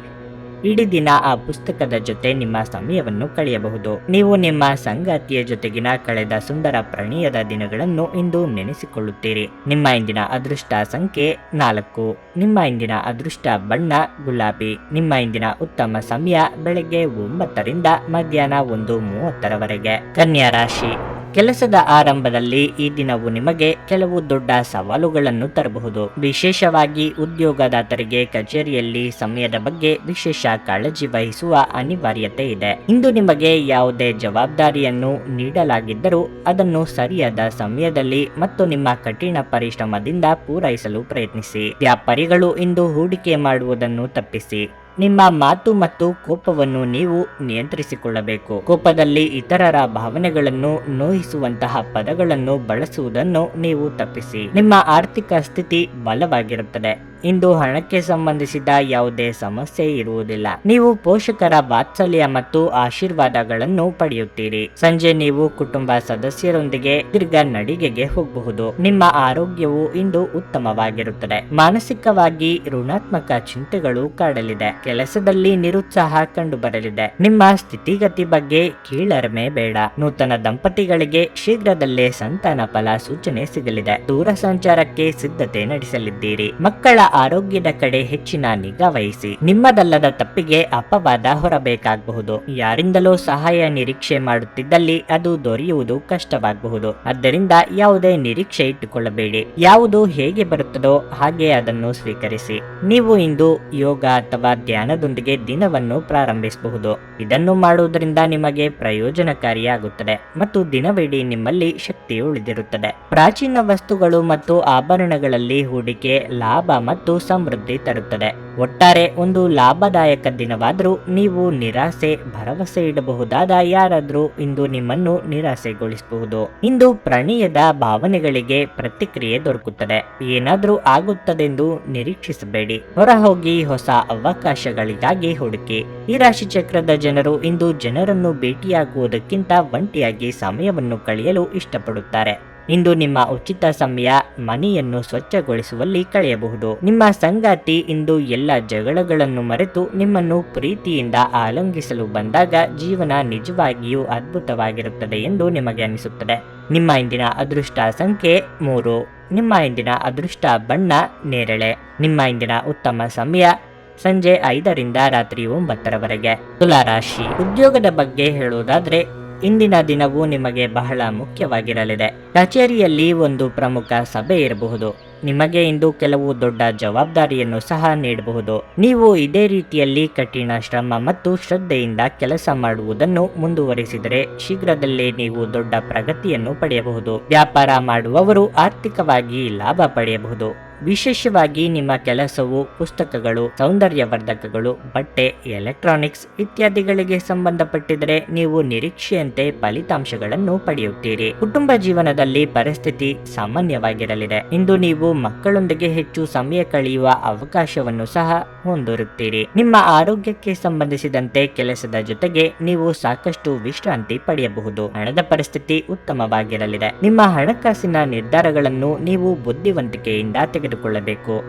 ಇಡೀ ದಿನ ಆ ಪುಸ್ತಕದ ಜೊತೆ ನಿಮ್ಮ ಸಮಯವನ್ನು ಕಳೆಯಬಹುದು. ನೀವು ನಿಮ್ಮ ಸಂಗಾತಿಯ ಜೊತೆಗಿನ ಕಳೆದ ಸುಂದರ ಪ್ರಣಯದ ದಿನಗಳನ್ನು ಇಂದು ನೆನೆಸಿಕೊಳ್ಳುತ್ತೀರಿ. ನಿಮ್ಮ ಇಂದಿನ ಅದೃಷ್ಟ ಸಂಖ್ಯೆ 4. ನಿಮ್ಮ ಇಂದಿನ ಅದೃಷ್ಟ ಬಣ್ಣ ಗುಲಾಬಿ. ನಿಮ್ಮ ಇಂದಿನ ಉತ್ತಮ ಸಮಯ ಬೆಳಗ್ಗೆ 9ರಿಂದ ಮಧ್ಯಾಹ್ನ 1:30ರವರೆಗೆ. ಕನ್ಯಾ ರಾಶಿ. ಕೆಲಸದ ಆರಂಭದಲ್ಲಿ ಈ ದಿನವು ನಿಮಗೆ ಕೆಲವು ದೊಡ್ಡ ಸವಾಲುಗಳನ್ನು ತರಬಹುದು. ವಿಶೇಷವಾಗಿ ಉದ್ಯೋಗದಾತರಿಗೆ ಕಚೇರಿಯಲ್ಲಿ ಸಮಯದ ಬಗ್ಗೆ ವಿಶೇಷ ಕಾಳಜಿ ವಹಿಸುವ ಅನಿವಾರ್ಯತೆ ಇದೆ. ಇಂದು ನಿಮಗೆ ಯಾವುದೇ ಜವಾಬ್ದಾರಿಯನ್ನು ನೀಡಲಾಗಿದ್ದರೂ ಅದನ್ನು ಸರಿಯಾದ ಸಮಯದಲ್ಲಿ ಮತ್ತು ನಿಮ್ಮ ಕಠಿಣ ಪರಿಶ್ರಮದಿಂದ ಪೂರೈಸಲು ಪ್ರಯತ್ನಿಸಿ. ವ್ಯಾಪಾರಿಗಳು ಇಂದು ಹೂಡಿಕೆ ಮಾಡುವುದನ್ನು ತಪ್ಪಿಸಿ. ನಿಮ್ಮ ಮಾತು ಮತ್ತು ಕೋಪವನ್ನು ನೀವು ನಿಯಂತ್ರಿಸಿಕೊಳ್ಳಬೇಕು. ಕೋಪದಲ್ಲಿ ಇತರರ ಭಾವನೆಗಳನ್ನು ನೋಯಿಸುವಂತಹ ಪದಗಳನ್ನು ಬಳಸುವುದನ್ನು ನೀವು ತಪ್ಪಿಸಿ. ನಿಮ್ಮ ಆರ್ಥಿಕ ಸ್ಥಿತಿ ಬಲವಾಗಿರುತ್ತದೆ. ಇಂದು ಹಣಕ್ಕೆ ಸಂಬಂಧಿಸಿದ ಯಾವುದೇ ಸಮಸ್ಯೆ ಇರುವುದಿಲ್ಲ. ನೀವು ಪೋಷಕರ ವಾತ್ಸಲ್ಯ ಮತ್ತು ಆಶೀರ್ವಾದಗಳನ್ನು ಪಡೆಯುತ್ತೀರಿ. ಸಂಜೆ ನೀವು ಕುಟುಂಬ ಸದಸ್ಯರೊಂದಿಗೆ ದೀರ್ಘ ನಡಿಗೆಗೆ ಹೋಗಬಹುದು. ನಿಮ್ಮ ಆರೋಗ್ಯವು ಇಂದು ಉತ್ತಮವಾಗಿರುತ್ತದೆ. ಮಾನಸಿಕವಾಗಿ ಋಣಾತ್ಮಕ ಚಿಂತೆಗಳು ಕಾಡಲಿದೆ. ಕೆಲಸದಲ್ಲಿ ನಿರುತ್ಸಾಹ ಕಂಡುಬರಲಿದೆ. ನಿಮ್ಮ ಸ್ಥಿತಿಗತಿ ಬಗ್ಗೆ ಕೀಳರಿಮೆ ಬೇಡ. ನೂತನ ದಂಪತಿಗಳಿಗೆ ಶೀಘ್ರದಲ್ಲೇ ಸಂತಾನ ಫಲ ಸೂಚನೆ ಸಿಗಲಿದೆ. ದೂರ ಸಂಚಾರಕ್ಕೆ ಸಿದ್ಧತೆ ನಡೆಸಲಿದ್ದೀರಿ. ಮಕ್ಕಳ ಆರೋಗ್ಯದ ಕಡೆ ಹೆಚ್ಚಿನ ನಿಗಾ ವಹಿಸಿ. ನಿಮ್ಮದಲ್ಲದ ತಪ್ಪಿಗೆ ಅಪವಾದ ಹೊರಬೇಕಾಗಬಹುದು. ಯಾರಿಂದಲೋ ಸಹಾಯ ನಿರೀಕ್ಷೆ ಮಾಡುತ್ತಿದ್ದಲ್ಲಿ ಅದು ದೊರೆಯುವುದು ಕಷ್ಟವಾಗಬಹುದು. ಆದ್ದರಿಂದ ಯಾವುದೇ ನಿರೀಕ್ಷೆ ಇಟ್ಟುಕೊಳ್ಳಬೇಡಿ. ಯಾವುದು ಹೇಗೆ ಬರುತ್ತದೋ ಹಾಗೆ ಅದನ್ನು ಸ್ವೀಕರಿಸಿ. ನೀವು ಇಂದು ಯೋಗ ಅಥವಾ ಧ್ಯಾನದೊಂದಿಗೆ ದಿನವನ್ನು ಪ್ರಾರಂಭಿಸಬಹುದು. ಇದನ್ನು ಮಾಡುವುದರಿಂದ ನಿಮಗೆ ಪ್ರಯೋಜನಕಾರಿಯಾಗುತ್ತದೆ ಮತ್ತು ದಿನವಿಡೀ ನಿಮ್ಮಲ್ಲಿ ಶಕ್ತಿ ಉಳಿದಿರುತ್ತದೆ. ಪ್ರಾಚೀನ ವಸ್ತುಗಳು ಮತ್ತು ಆಭರಣಗಳಲ್ಲಿ ಹೂಡಿಕೆ ಲಾಭ ಮತ್ತು ಸಮೃದ್ಧಿ ತರುತ್ತದೆ. ಒಟ್ಟಾರೆ ಒಂದು ಲಾಭದಾಯಕ ದಿನವಾದರೂ ನೀವು ನಿರಾಸೆ ಭರವಸೆ ಇಡಬಹುದಾದ ಯಾರಾದರೂ ಇಂದು ನಿಮ್ಮನ್ನು ನಿರಾಸೆಗೊಳಿಸಬಹುದು. ಇಂದು ಪ್ರಣಯದ ಭಾವನೆಗಳಿಗೆ ಪ್ರತಿಕ್ರಿಯೆ ದೊರಕುತ್ತದೆ. ಏನಾದರೂ ಆಗುತ್ತದೆಂದು ನಿರೀಕ್ಷಿಸಬೇಡಿ. ಹೊರಹೋಗಿ ಹೊಸ ಅವಕಾಶಗಳಿಗಾಗಿ ಹುಡುಕಿ. ಈ ರಾಶಿ ಚಕ್ರದ ಜನರು ಇಂದು ಜನರನ್ನು ಭೇಟಿಯಾಗುವುದಕ್ಕಿಂತ ಒಂಟಿಯಾಗಿ ಸಮಯವನ್ನು ಕಳೆಯಲು ಇಷ್ಟಪಡುತ್ತಾರೆ. ಇಂದು ನಿಮ್ಮ ಉಚಿತ ಸಮಯ ಮನೆಯನ್ನು ಸ್ವಚ್ಛಗೊಳಿಸುವಲ್ಲಿ ಕಳೆಯಬಹುದು. ನಿಮ್ಮ ಸಂಗಾತಿ ಇಂದು ಎಲ್ಲ ಜಗಳಗಳನ್ನು ಮರೆತು ನಿಮ್ಮನ್ನು ಪ್ರೀತಿಯಿಂದ ಆಲಂಗಿಸಲು ಬಂದಾಗ ಜೀವನ ನಿಜವಾಗಿಯೂ ಅದ್ಭುತವಾಗಿರುತ್ತದೆ ಎಂದು ನಿಮಗೆ ಅನಿಸುತ್ತದೆ. ನಿಮ್ಮ ಇಂದಿನ ಅದೃಷ್ಟ ಸಂಖ್ಯೆ 3. ನಿಮ್ಮ ಇಂದಿನ ಅದೃಷ್ಟ ಬಣ್ಣ ನೇರಳೆ. ನಿಮ್ಮ ಇಂದಿನ ಉತ್ತಮ ಸಮಯ ಸಂಜೆ 5ರಿಂದ ರಾತ್ರಿ 9ರವರೆಗೆ. ತುಲಾ ರಾಶಿ. ಉದ್ಯೋಗದ ಬಗ್ಗೆ ಹೇಳುವುದಾದ್ರೆ ಇಂದಿನ ದಿನವು ನಿಮಗೆ ಬಹಳ ಮುಖ್ಯವಾಗಿರಲಿದೆ. ಕಚೇರಿಯಲ್ಲಿ ಒಂದು ಪ್ರಮುಖ ಸಭೆ ಇರಬಹುದು. ನಿಮಗೆ ಇಂದು ಕೆಲವು ದೊಡ್ಡ ಜವಾಬ್ದಾರಿಯನ್ನು ಸಹ ನೀಡಬಹುದು. ನೀವು ಇದೇ ರೀತಿಯಲ್ಲಿ ಕಠಿಣ ಶ್ರಮ ಮತ್ತು ಶ್ರದ್ಧೆಯಿಂದ ಕೆಲಸ ಮಾಡುವುದನ್ನು ಮುಂದುವರಿಸಿದರೆ ಶೀಘ್ರದಲ್ಲೇ ನೀವು ದೊಡ್ಡ ಪ್ರಗತಿಯನ್ನು ಪಡೆಯಬಹುದು. ವ್ಯಾಪಾರ ಮಾಡುವವರು ಆರ್ಥಿಕವಾಗಿ ಲಾಭ ಪಡೆಯಬಹುದು. ವಿಶೇಷವಾಗಿ ನಿಮ್ಮ ಕೆಲಸವು ಪುಸ್ತಕಗಳು, ಸೌಂದರ್ಯವರ್ಧಕಗಳು, ಬಟ್ಟೆ, ಎಲೆಕ್ಟ್ರಾನಿಕ್ಸ್ ಇತ್ಯಾದಿಗಳಿಗೆ ಸಂಬಂಧಪಟ್ಟಿದ್ದರೆ ನೀವು ನಿರೀಕ್ಷೆಯಂತೆ ಫಲಿತಾಂಶಗಳನ್ನು ಪಡೆಯುತ್ತೀರಿ. ಕುಟುಂಬ ಜೀವನದಲ್ಲಿ ಪರಿಸ್ಥಿತಿ ಸಾಮಾನ್ಯವಾಗಿರಲಿದೆ. ಇಂದು ನೀವು ಮಕ್ಕಳೊಂದಿಗೆ ಹೆಚ್ಚು ಸಮಯ ಕಳೆಯುವ ಅವಕಾಶವನ್ನು ಸಹ ಹೊಂದಿರುತ್ತೀರಿ. ನಿಮ್ಮ ಆರೋಗ್ಯಕ್ಕೆ ಸಂಬಂಧಿಸಿದಂತೆ ಕೆಲಸದ ಜೊತೆಗೆ ನೀವು ಸಾಕಷ್ಟು ವಿಶ್ರಾಂತಿ ಪಡೆಯಬಹುದು. ಹಣದ ಪರಿಸ್ಥಿತಿ ಉತ್ತಮವಾಗಿರಲಿದೆ. ನಿಮ್ಮ ಹಣಕಾಸಿನ ನಿರ್ಧಾರಗಳನ್ನು ನೀವು ಬುದ್ಧಿವಂತಿಕೆಯಿಂದ ತೆಗೆದುಕೊಳ್ಳಬೇಕು.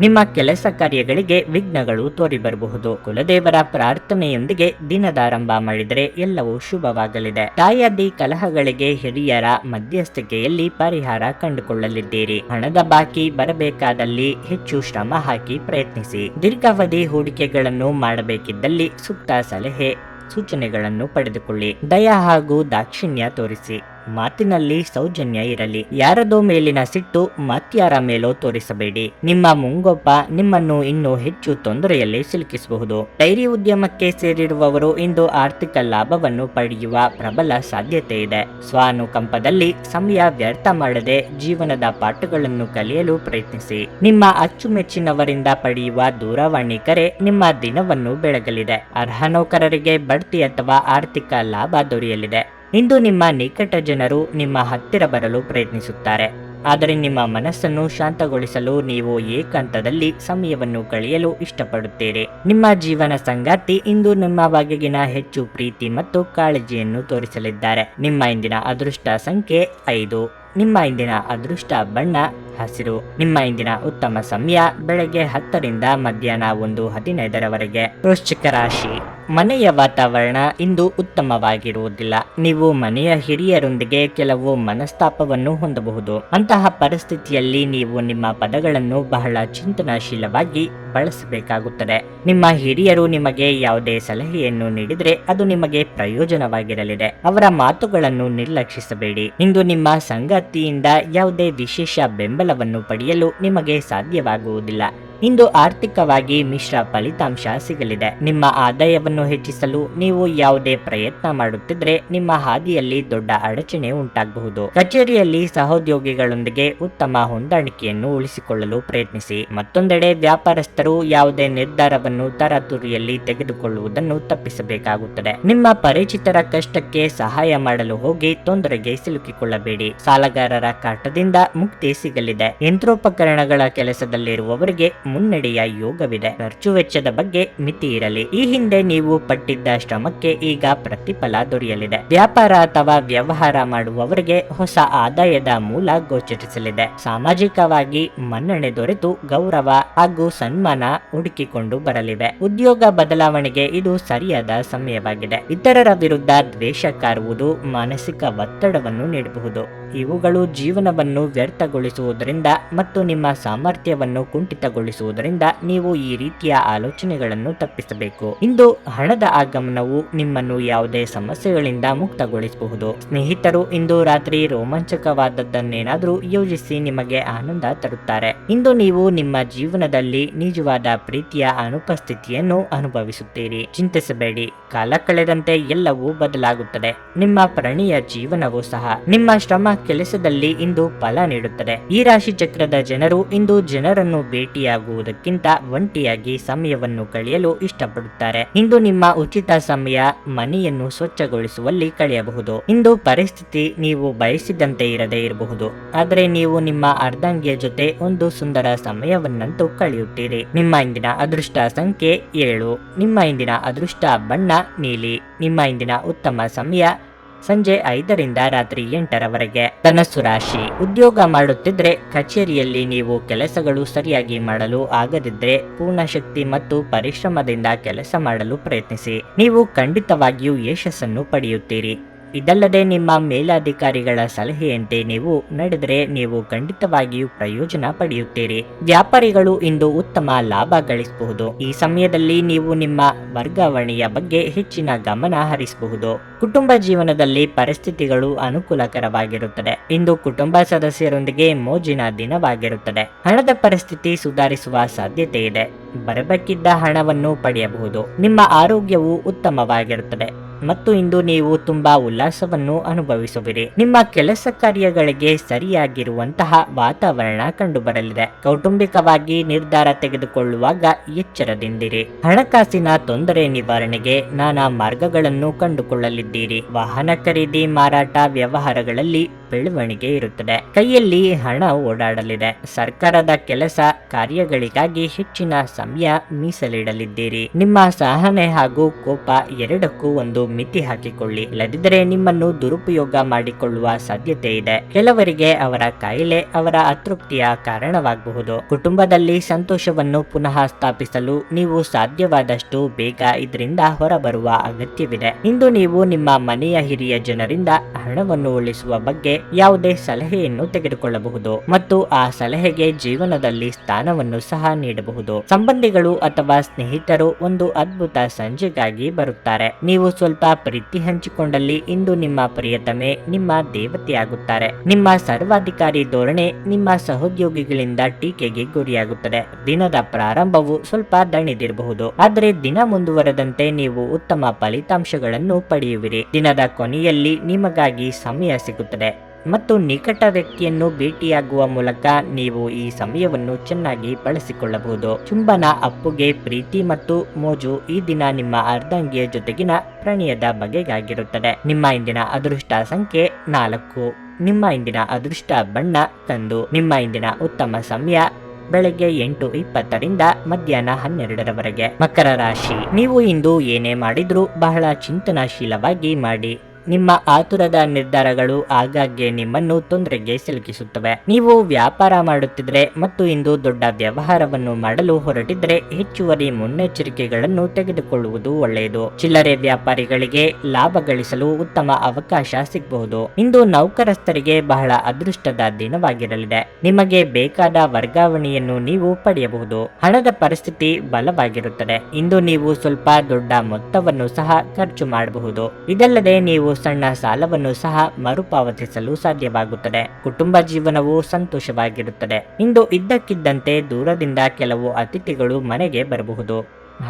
ನಿಮ್ಮ ಕೆಲಸ ಕಾರ್ಯಗಳಿಗೆ ವಿಘ್ನಗಳು ತೋರಿಬರಬಹುದು. ಕುಲದೇವರ ಪ್ರಾರ್ಥನೆಯೊಂದಿಗೆ ದಿನದಾರಂಭ ಮಾಡಿದರೆ ಎಲ್ಲವೂ ಶುಭವಾಗಲಿದೆ. ತಾಯಾದಿ ಕಲಹಗಳಿಗೆ ಹಿರಿಯರ ಮಧ್ಯಸ್ಥಿಕೆಯಲ್ಲಿ ಪರಿಹಾರ ಕಂಡುಕೊಳ್ಳಲಿದ್ದೀರಿ. ಹಣದ ಬಾಕಿ ಬರಬೇಕಾದಲ್ಲಿ ಹೆಚ್ಚು ಶ್ರಮ ಹಾಕಿ ಪ್ರಯತ್ನಿಸಿ. ದೀರ್ಘಾವಧಿ ಹೂಡಿಕೆಗಳನ್ನು ಮಾಡಬೇಕಿದ್ದಲ್ಲಿ ಸೂಕ್ತ ಸಲಹೆ ಸೂಚನೆಗಳನ್ನು ಪಡೆದುಕೊಳ್ಳಿ. ದಯ ಹಾಗೂ ದಾಕ್ಷಿಣ್ಯ ತೋರಿಸಿ. ಮಾತಿನಲ್ಲಿ ಸೌಜನ್ಯ ಇರಲಿ. ಯಾರದೋ ಮೇಲಿನ ಸಿಟ್ಟು ಮತ್ಯಾರ ಮೇಲೋ ತೋರಿಸಬೇಡಿ. ನಿಮ್ಮ ಮುಂಗೋಪ ನಿಮ್ಮನ್ನು ಇನ್ನೂ ಹೆಚ್ಚು ತೊಂದರೆಯಲ್ಲಿ ಸಿಲುಕಿಸಬಹುದು. ಡೈರಿ ಉದ್ಯಮಕ್ಕೆ ಸೇರಿರುವವರು ಇಂದು ಆರ್ಥಿಕ ಲಾಭವನ್ನು ಪಡೆಯುವ ಪ್ರಬಲ ಸಾಧ್ಯತೆ ಇದೆ. ಸ್ವಾನುಕಂಪದಲ್ಲಿ ಸಮಯ ವ್ಯರ್ಥ ಮಾಡದೆ ಜೀವನದ ಪಾಠಗಳನ್ನು ಕಲಿಯಲು ಪ್ರಯತ್ನಿಸಿ. ನಿಮ್ಮ ಅಚ್ಚುಮೆಚ್ಚಿನವರಿಂದ ಪಡೆಯುವ ದೂರವಾಣಿ ಕರೆ ನಿಮ್ಮ ದಿನವನ್ನು ಬೆಳಗಲಿದೆ. ಅರ್ಹ ನೌಕರರಿಗೆ ಬಡ್ತಿ ಅಥವಾ ಆರ್ಥಿಕ ಲಾಭ ದೊರೆಯಲಿದೆ. ಇಂದು ನಿಮ್ಮ ನಿಕಟ ಜನರು ನಿಮ್ಮ ಹತ್ತಿರ ಬರಲು ಪ್ರಯತ್ನಿಸುತ್ತಾರೆ. ಆದರೆ ನಿಮ್ಮ ಮನಸ್ಸನ್ನು ಶಾಂತಗೊಳಿಸಲು ನೀವು ಏಕಾಂತದಲ್ಲಿ ಸಮಯವನ್ನು ಕಳೆಯಲು ಇಷ್ಟಪಡುತ್ತೀರಿ. ನಿಮ್ಮ ಜೀವನ ಸಂಗಾತಿ ಇಂದು ನಿಮ್ಮ ಬಗೆಗಿನ ಹೆಚ್ಚು ಪ್ರೀತಿ ಮತ್ತು ಕಾಳಜಿಯನ್ನು ತೋರಿಸಲಿದ್ದಾರೆ. ನಿಮ್ಮ ಇಂದಿನ ಅದೃಷ್ಟ ಸಂಖ್ಯೆ 5. ನಿಮ್ಮ ಇಂದಿನ ಅದೃಷ್ಟ ಬಣ್ಣ ಹಸಿರು. ನಿಮ್ಮ ಇಂದಿನ ಉತ್ತಮ ಸಮಯ ಬೆಳಗ್ಗೆ 10ರಿಂದ ಮಧ್ಯಾಹ್ನ 1:15 ವೃಶ್ಚಿಕ ರಾಶಿ. ಮನೆಯ ವಾತಾವರಣ ಇಂದು ಉತ್ತಮವಾಗಿರುವುದಿಲ್ಲ. ನೀವು ಮನೆಯ ಹಿರಿಯರೊಂದಿಗೆ ಕೆಲವು ಮನಸ್ತಾಪವನ್ನು ಹೊಂದಬಹುದು. ಅಂತಹ ಪರಿಸ್ಥಿತಿಯಲ್ಲಿ ನೀವು ನಿಮ್ಮ ಪದಗಳನ್ನು ಬಹಳ ಚಿಂತನಾಶೀಲವಾಗಿ ಬಳಸಬೇಕಾಗುತ್ತದೆ. ನಿಮ್ಮ ಹಿರಿಯರು ನಿಮಗೆ ಯಾವುದೇ ಸಲಹೆಯನ್ನು ನೀಡಿದರೆ ಅದು ನಿಮಗೆ ಪ್ರಯೋಜನವಾಗಿರಲಿದೆ. ಅವರ ಮಾತುಗಳನ್ನು ನಿರ್ಲಕ್ಷಿಸಬೇಡಿ. ಇಂದು ನಿಮ್ಮ ಸಂಗಾತಿಯಿಂದ ಯಾವುದೇ ವಿಶೇಷ ಬೆಂಬಲವನ್ನು ಪಡೆಯಲು ನಿಮಗೆ ಸಾಧ್ಯವಾಗುವುದಿಲ್ಲ. ಇಂದು ಆರ್ಥಿಕವಾಗಿ ಮಿಶ್ರ ಫಲಿತಾಂಶ ಸಿಗಲಿದೆ. ನಿಮ್ಮ ಆದಾಯವನ್ನು ಹೆಚ್ಚಿಸಲು ನೀವು ಯಾವುದೇ ಪ್ರಯತ್ನ ಮಾಡುತ್ತಿದ್ರೆ ನಿಮ್ಮ ಹಾದಿಯಲ್ಲಿ ದೊಡ್ಡ ಅಡಚಣೆ ಉಂಟಾಗಬಹುದು. ಕಚೇರಿಯಲ್ಲಿ ಸಹೋದ್ಯೋಗಿಗಳೊಂದಿಗೆ ಉತ್ತಮ ಹೊಂದಾಣಿಕೆಯನ್ನು ಉಳಿಸಿಕೊಳ್ಳಲು ಪ್ರಯತ್ನಿಸಿ. ಮತ್ತೊಂದೆಡೆ ವ್ಯಾಪಾರಸ್ಥರು ಯಾವುದೇ ನಿರ್ಧಾರವನ್ನು ತರಾತುರಿಯಲ್ಲಿ ತೆಗೆದುಕೊಳ್ಳುವುದನ್ನು ತಪ್ಪಿಸಬೇಕಾಗುತ್ತದೆ. ನಿಮ್ಮ ಪರಿಚಿತರ ಕಷ್ಟಕ್ಕೆ ಸಹಾಯ ಮಾಡಲು ಹೋಗಿ ತೊಂದರೆಗೆ ಸಿಲುಕಿಕೊಳ್ಳಬೇಡಿ. ಸಾಲಗಾರರ ಕಾಟದಿಂದ ಮುಕ್ತಿ ಸಿಗಲಿದೆ. ಯಂತ್ರೋಪಕರಣಗಳ ಕೆಲಸದಲ್ಲಿರುವವರಿಗೆ ಮುನ್ನಡೆಯ ಯೋಗವಿದೆ. ಖರ್ಚು ವೆಚ್ಚದ ಬಗ್ಗೆ ಮಿತಿ ಇರಲಿ. ಈ ಹಿಂದೆ ನೀವು ಪಟ್ಟಿದ್ದ ಶ್ರಮಕ್ಕೆ ಈಗ ಪ್ರತಿಫಲ ದೊರೆಯಲಿದೆ. ವ್ಯಾಪಾರ ಅಥವಾ ವ್ಯವಹಾರ ಮಾಡುವವರಿಗೆ ಹೊಸ ಆದಾಯದ ಮೂಲ ಗೋಚರಿಸಲಿದೆ. ಸಾಮಾಜಿಕವಾಗಿ ಮನ್ನಣೆ ದೊರೆತು ಗೌರವ ಹಾಗೂ ಸನ್ಮಾನ ಹುಡುಕಿಕೊಂಡು ಬರಲಿವೆ. ಉದ್ಯೋಗ ಬದಲಾವಣೆಗೆ ಇದು ಸರಿಯಾದ ಸಮಯವಾಗಿದೆ. ಇತರರ ವಿರುದ್ಧ ದ್ವೇಷ ಕಾರುವುದು ಮಾನಸಿಕ ಒತ್ತಡವನ್ನು ನೀಡಬಹುದು. ಇವುಗಳು ಜೀವನವನ್ನು ವ್ಯರ್ಥಗೊಳಿಸುವುದರಿಂದ ಮತ್ತು ನಿಮ್ಮ ಸಾಮರ್ಥ್ಯವನ್ನು ಕುಂಠಿತಗೊಳಿಸುವುದರಿಂದ ನೀವು ಈ ರೀತಿಯ ಆಲೋಚನೆಗಳನ್ನು ತಪ್ಪಿಸಬೇಕು. ಇಂದು ಹಣದ ಆಗಮನವು ನಿಮ್ಮನ್ನು ಯಾವುದೇ ಸಮಸ್ಯೆಗಳಿಂದ ಮುಕ್ತಗೊಳಿಸಬಹುದು. ಸ್ನೇಹಿತರು ಇಂದು ರಾತ್ರಿ ರೋಮಾಂಚಕವಾದದ್ದನ್ನೇನಾದರೂ ಯೋಜಿಸಿ ನಿಮಗೆ ಆನಂದ ತರುತ್ತಾರೆ. ಇಂದು ನೀವು ನಿಮ್ಮ ಜೀವನದಲ್ಲಿ ನಿಜವಾದ ಪ್ರೀತಿಯ ಅನುಪಸ್ಥಿತಿಯನ್ನು ಅನುಭವಿಸುತ್ತೀರಿ. ಚಿಂತಿಸಬೇಡಿ. ಕಾಲ ಕಳೆದಂತೆ ಎಲ್ಲವೂ ಬದಲಾಗುತ್ತದೆ. ನಿಮ್ಮ ಪ್ರಣಯ ಜೀವನವೂ ಸಹ. ನಿಮ್ಮ ಶ್ರಮ ಕೆಲಸದಲ್ಲಿ ಇಂದು ಫಲ ನೀಡುತ್ತದೆ. ಈ ರಾಶಿ ಚಕ್ರದ ಜನರು ಇಂದು ಜನರನ್ನು ಭೇಟಿಯಾಗುವುದಕ್ಕಿಂತ ಒಂಟಿಯಾಗಿ ಸಮಯವನ್ನು ಕಳೆಯಲು ಇಷ್ಟಪಡುತ್ತಾರೆ. ಇಂದು ನಿಮ್ಮ ಉಚಿತ ಸಮಯ ಮನೆಯನ್ನು ಸ್ವಚ್ಛಗೊಳಿಸುವಲ್ಲಿ ಕಳೆಯಬಹುದು. ಇಂದು ಪರಿಸ್ಥಿತಿ ನೀವು ಬಯಸಿದಂತೆ ಇರದೇ ಇರಬಹುದು, ಆದರೆ ನೀವು ನಿಮ್ಮ ಅರ್ಧಾಂಗಿಯ ಜೊತೆ ಒಂದು ಸುಂದರ ಸಮಯವನ್ನಂತೂ ಕಳೆಯುತ್ತೀರಿ. ನಿಮ್ಮ ಇಂದಿನ ಅದೃಷ್ಟ ಸಂಖ್ಯೆ 7. ನಿಮ್ಮ ಇಂದಿನ ಅದೃಷ್ಟ ಬಣ್ಣ ನೀಲಿ. ನಿಮ್ಮ ಇಂದಿನ ಉತ್ತಮ ಸಮಯ ಸಂಜೆ 5ರಿಂದ ರಾತ್ರಿ 8ರವರೆಗೆ. ಧನಸ್ಸು ರಾಶಿ. ಉದ್ಯೋಗ ಮಾಡುತ್ತಿದ್ರೆ ಕಚೇರಿಯಲ್ಲಿ ನೀವು ಕೆಲಸಗಳು ಸರಿಯಾಗಿ ಮಾಡಲು ಆಗದಿದ್ರೆ ಪೂರ್ಣ ಶಕ್ತಿ ಮತ್ತು ಪರಿಶ್ರಮದಿಂದ ಕೆಲಸ ಮಾಡಲು ಪ್ರಯತ್ನಿಸಿ. ನೀವು ಖಂಡಿತವಾಗಿಯೂ ಯಶಸ್ಸನ್ನು ಪಡೆಯುತ್ತೀರಿ. ಇದಲ್ಲದೆ ನಿಮ್ಮ ಮೇಲಾಧಿಕಾರಿಗಳ ಸಲಹೆಯಂತೆ ನೀವು ನಡೆದರೆ ನೀವು ಖಂಡಿತವಾಗಿಯೂ ಪ್ರಯೋಜನ ಪಡೆಯುತ್ತೀರಿ. ವ್ಯಾಪಾರಿಗಳು ಇಂದು ಉತ್ತಮ ಲಾಭ ಗಳಿಸಬಹುದು. ಈ ಸಮಯದಲ್ಲಿ ನೀವು ನಿಮ್ಮ ವರ್ಗಾವಣೆಯ ಬಗ್ಗೆ ಹೆಚ್ಚಿನ ಗಮನ ಹರಿಸಬಹುದು. ಕುಟುಂಬ ಜೀವನದಲ್ಲಿ ಪರಿಸ್ಥಿತಿಗಳು ಅನುಕೂಲಕರವಾಗಿರುತ್ತದೆ. ಇಂದು ಕುಟುಂಬ ಸದಸ್ಯರೊಂದಿಗೆ ಮೋಜಿನ ದಿನವಾಗಿರುತ್ತದೆ. ಹಣದ ಪರಿಸ್ಥಿತಿ ಸುಧಾರಿಸುವ ಸಾಧ್ಯತೆ ಇದೆ. ಬರಬೇಕಿದ್ದ ಹಣವನ್ನು ಪಡೆಯಬಹುದು. ನಿಮ್ಮ ಆರೋಗ್ಯವು ಉತ್ತಮವಾಗಿರುತ್ತದೆ ಮತ್ತು ಇಂದು ನೀವು ತುಂಬಾ ಉಲ್ಲಾಸವನ್ನು ಅನುಭವಿಸುವಿರಿ. ನಿಮ್ಮ ಕೆಲಸ ಕಾರ್ಯಗಳಿಗೆ ಸರಿಯಾಗಿರುವಂತಹ ವಾತಾವರಣ ಕಂಡುಬರಲಿದೆ. ಕೌಟುಂಬಿಕವಾಗಿ ನಿರ್ಧಾರ ತೆಗೆದುಕೊಳ್ಳುವಾಗ ಎಚ್ಚರದಿಂದಿರಿ. ಹಣಕಾಸಿನ ತೊಂದರೆ ನಿವಾರಣೆಗೆ ನಾನಾ ಮಾರ್ಗಗಳನ್ನು ಕಂಡುಕೊಳ್ಳಲಿದ್ದೀರಿ. ವಾಹನ ಖರೀದಿ, ಮಾರಾಟ, ವ್ಯವಹಾರಗಳಲ್ಲಿ ಬೆಳವಣಿಗೆ ಇರುತ್ತದೆ. ಕೈಯಲ್ಲಿ ಹಣ ಓಡಾಡಲಿದೆ. ಸರ್ಕಾರದ ಕೆಲಸ ಕಾರ್ಯಗಳಿಗಾಗಿ ಹೆಚ್ಚಿನ ಸಮಯ ಮೀಸಲಿಡಲಿದ್ದೀರಿ. ನಿಮ್ಮ ಸಹನೆ ಹಾಗೂ ಕೋಪ ಎರಡಕ್ಕೂ ಒಂದು ಮಿತಿ ಹಾಕಿಕೊಳ್ಳಿ. ಇಲ್ಲದಿದ್ದರೆ ನಿಮ್ಮನ್ನು ದುರುಪಯೋಗ ಮಾಡಿಕೊಳ್ಳುವ ಸಾಧ್ಯತೆ ಇದೆ. ಕೆಲವರಿಗೆ ಅವರ ಕಾಯಿಲೆ ಅವರ ಅತೃಪ್ತಿಯ ಕಾರಣವಾಗಬಹುದು. ಕುಟುಂಬದಲ್ಲಿ ಸಂತೋಷವನ್ನು ಪುನಃ ಸ್ಥಾಪಿಸಲು ನೀವು ಸಾಧ್ಯವಾದಷ್ಟು ಬೇಗ ಇದರಿಂದ ಹೊರಬರುವ ಅಗತ್ಯವಿದೆ. ಇಂದು ನೀವು ನಿಮ್ಮ ಮನೆಯ ಹಿರಿಯ ಜನರಿಂದ ಹಣವನ್ನು ಉಳಿಸುವ ಬಗ್ಗೆ ಯಾವುದೇ ಸಲಹೆಯನ್ನು ತೆಗೆದುಕೊಳ್ಳಬಹುದು ಮತ್ತು ಆ ಸಲಹೆಗೆ ಜೀವನದಲ್ಲಿ ಸ್ಥಾನವನ್ನು ಸಹ ನೀಡಬಹುದು. ಸಂಬಂಧಿಗಳು ಅಥವಾ ಸ್ನೇಹಿತರು ಒಂದು ಅದ್ಭುತ ಸಂಜೆಗಾಗಿ ಬರುತ್ತಾರೆ. ನೀವು ಸ್ವಲ್ಪ ಪ್ರೀತಿ ಹಂಚಿಕೊಂಡಲ್ಲಿ ಇಂದು ನಿಮ್ಮ ಪ್ರಿಯತಮೆ ನಿಮ್ಮ ದೇವತೆಯಾಗುತ್ತಾರೆ. ನಿಮ್ಮ ಸರ್ವಾಧಿಕಾರಿ ಧೋರಣೆ ನಿಮ್ಮ ಸಹೋದ್ಯೋಗಿಗಳಿಂದ ಟೀಕೆಗೆ ಗುರಿಯಾಗುತ್ತದೆ. ದಿನದ ಪ್ರಾರಂಭವು ಸ್ವಲ್ಪ ದಣಿದಿರಬಹುದು, ಆದರೆ ದಿನ ಮುಂದುವರೆದಂತೆ ನೀವು ಉತ್ತಮ ಫಲಿತಾಂಶಗಳನ್ನು ಪಡೆಯುವಿರಿ. ದಿನದ ಕೊನೆಯಲ್ಲಿ ನಿಮಗಾಗಿ ಸಮಯ ಸಿಗುತ್ತದೆ ಮತ್ತು ನಿಕಟ ವ್ಯಕ್ತಿಯನ್ನು ಭೇಟಿಯಾಗುವ ಮೂಲಕ ನೀವು ಈ ಸಮಯವನ್ನು ಚೆನ್ನಾಗಿ ಬಳಸಿಕೊಳ್ಳಬಹುದು. ಚುಂಬನ, ಅಪ್ಪುಗೆ, ಪ್ರೀತಿ ಮತ್ತು ಮೋಜು ಈ ದಿನ ನಿಮ್ಮ ಅರ್ಧಾಂಗಿಯ ಜೊತೆಗಿನ ಪ್ರಣಯದ ಬಗೆಗಾಗಿರುತ್ತದೆ. ನಿಮ್ಮ ಇಂದಿನ ಅದೃಷ್ಟ ಸಂಖ್ಯೆ 4. ನಿಮ್ಮ ಇಂದಿನ ಅದೃಷ್ಟ ಬಣ್ಣ ಕಂದು. ನಿಮ್ಮ ಇಂದಿನ ಉತ್ತಮ ಸಮಯ ಬೆಳಗ್ಗೆ 8:20ರಿಂದ ಮಧ್ಯಾಹ್ನ 12ರವರೆಗೆ. ಮಕರ ರಾಶಿ, ನೀವು ಇಂದು ಏನೇ ಮಾಡಿದ್ರೂ ಬಹಳ ಚಿಂತನಾಶೀಲವಾಗಿ ಮಾಡಿ. ನಿಮ್ಮ ಆತುರದ ನಿರ್ಧಾರಗಳು ಆಗಾಗ್ಗೆ ನಿಮ್ಮನ್ನು ತೊಂದರೆಗೆ ಸಿಲುಕಿಸುತ್ತವೆ. ನೀವು ವ್ಯಾಪಾರ ಮಾಡುತ್ತಿದ್ರೆ ಮತ್ತು ಇಂದು ದೊಡ್ಡ ವ್ಯವಹಾರವನ್ನು ಮಾಡಲು ಹೊರಟಿದ್ರೆ ಹೆಚ್ಚುವರಿ ಮುನ್ನೆಚ್ಚರಿಕೆಗಳನ್ನು ತೆಗೆದುಕೊಳ್ಳುವುದು ಒಳ್ಳೆಯದು. ಚಿಲ್ಲರೆ ವ್ಯಾಪಾರಿಗಳಿಗೆ ಲಾಭ ಗಳಿಸಲು ಉತ್ತಮ ಅವಕಾಶ ಸಿಗಬಹುದು. ಇಂದು ನೌಕರಸ್ಥರಿಗೆ ಬಹಳ ಅದೃಷ್ಟದ ದಿನವಾಗಿರಲಿದೆ. ನಿಮಗೆ ಬೇಕಾದ ವರ್ಗಾವಣೆಯನ್ನು ನೀವು ಪಡೆಯಬಹುದು. ಹಣದ ಪರಿಸ್ಥಿತಿ ಬಲವಾಗಿರುತ್ತದೆ. ಇಂದು ನೀವು ಸ್ವಲ್ಪ ದೊಡ್ಡ ಮೊತ್ತವನ್ನು ಸಹ ಖರ್ಚು ಮಾಡಬಹುದು. ಇದಲ್ಲದೆ ನೀವು ಸಣ್ಣ ಸಾಲವನ್ನು ಸಹ ಮರುಪಾವತಿಸಲು ಸಾಧ್ಯವಾಗುತ್ತದೆ. ಕುಟುಂಬ ಜೀವನವು ಸಂತೋಷವಾಗಿರುತ್ತದೆ. ಇಂದು ಇದ್ದಕ್ಕಿದ್ದಂತೆ ದೂರದಿಂದ ಕೆಲವು ಅತಿಥಿಗಳು ಮನೆಗೆ ಬರಬಹುದು.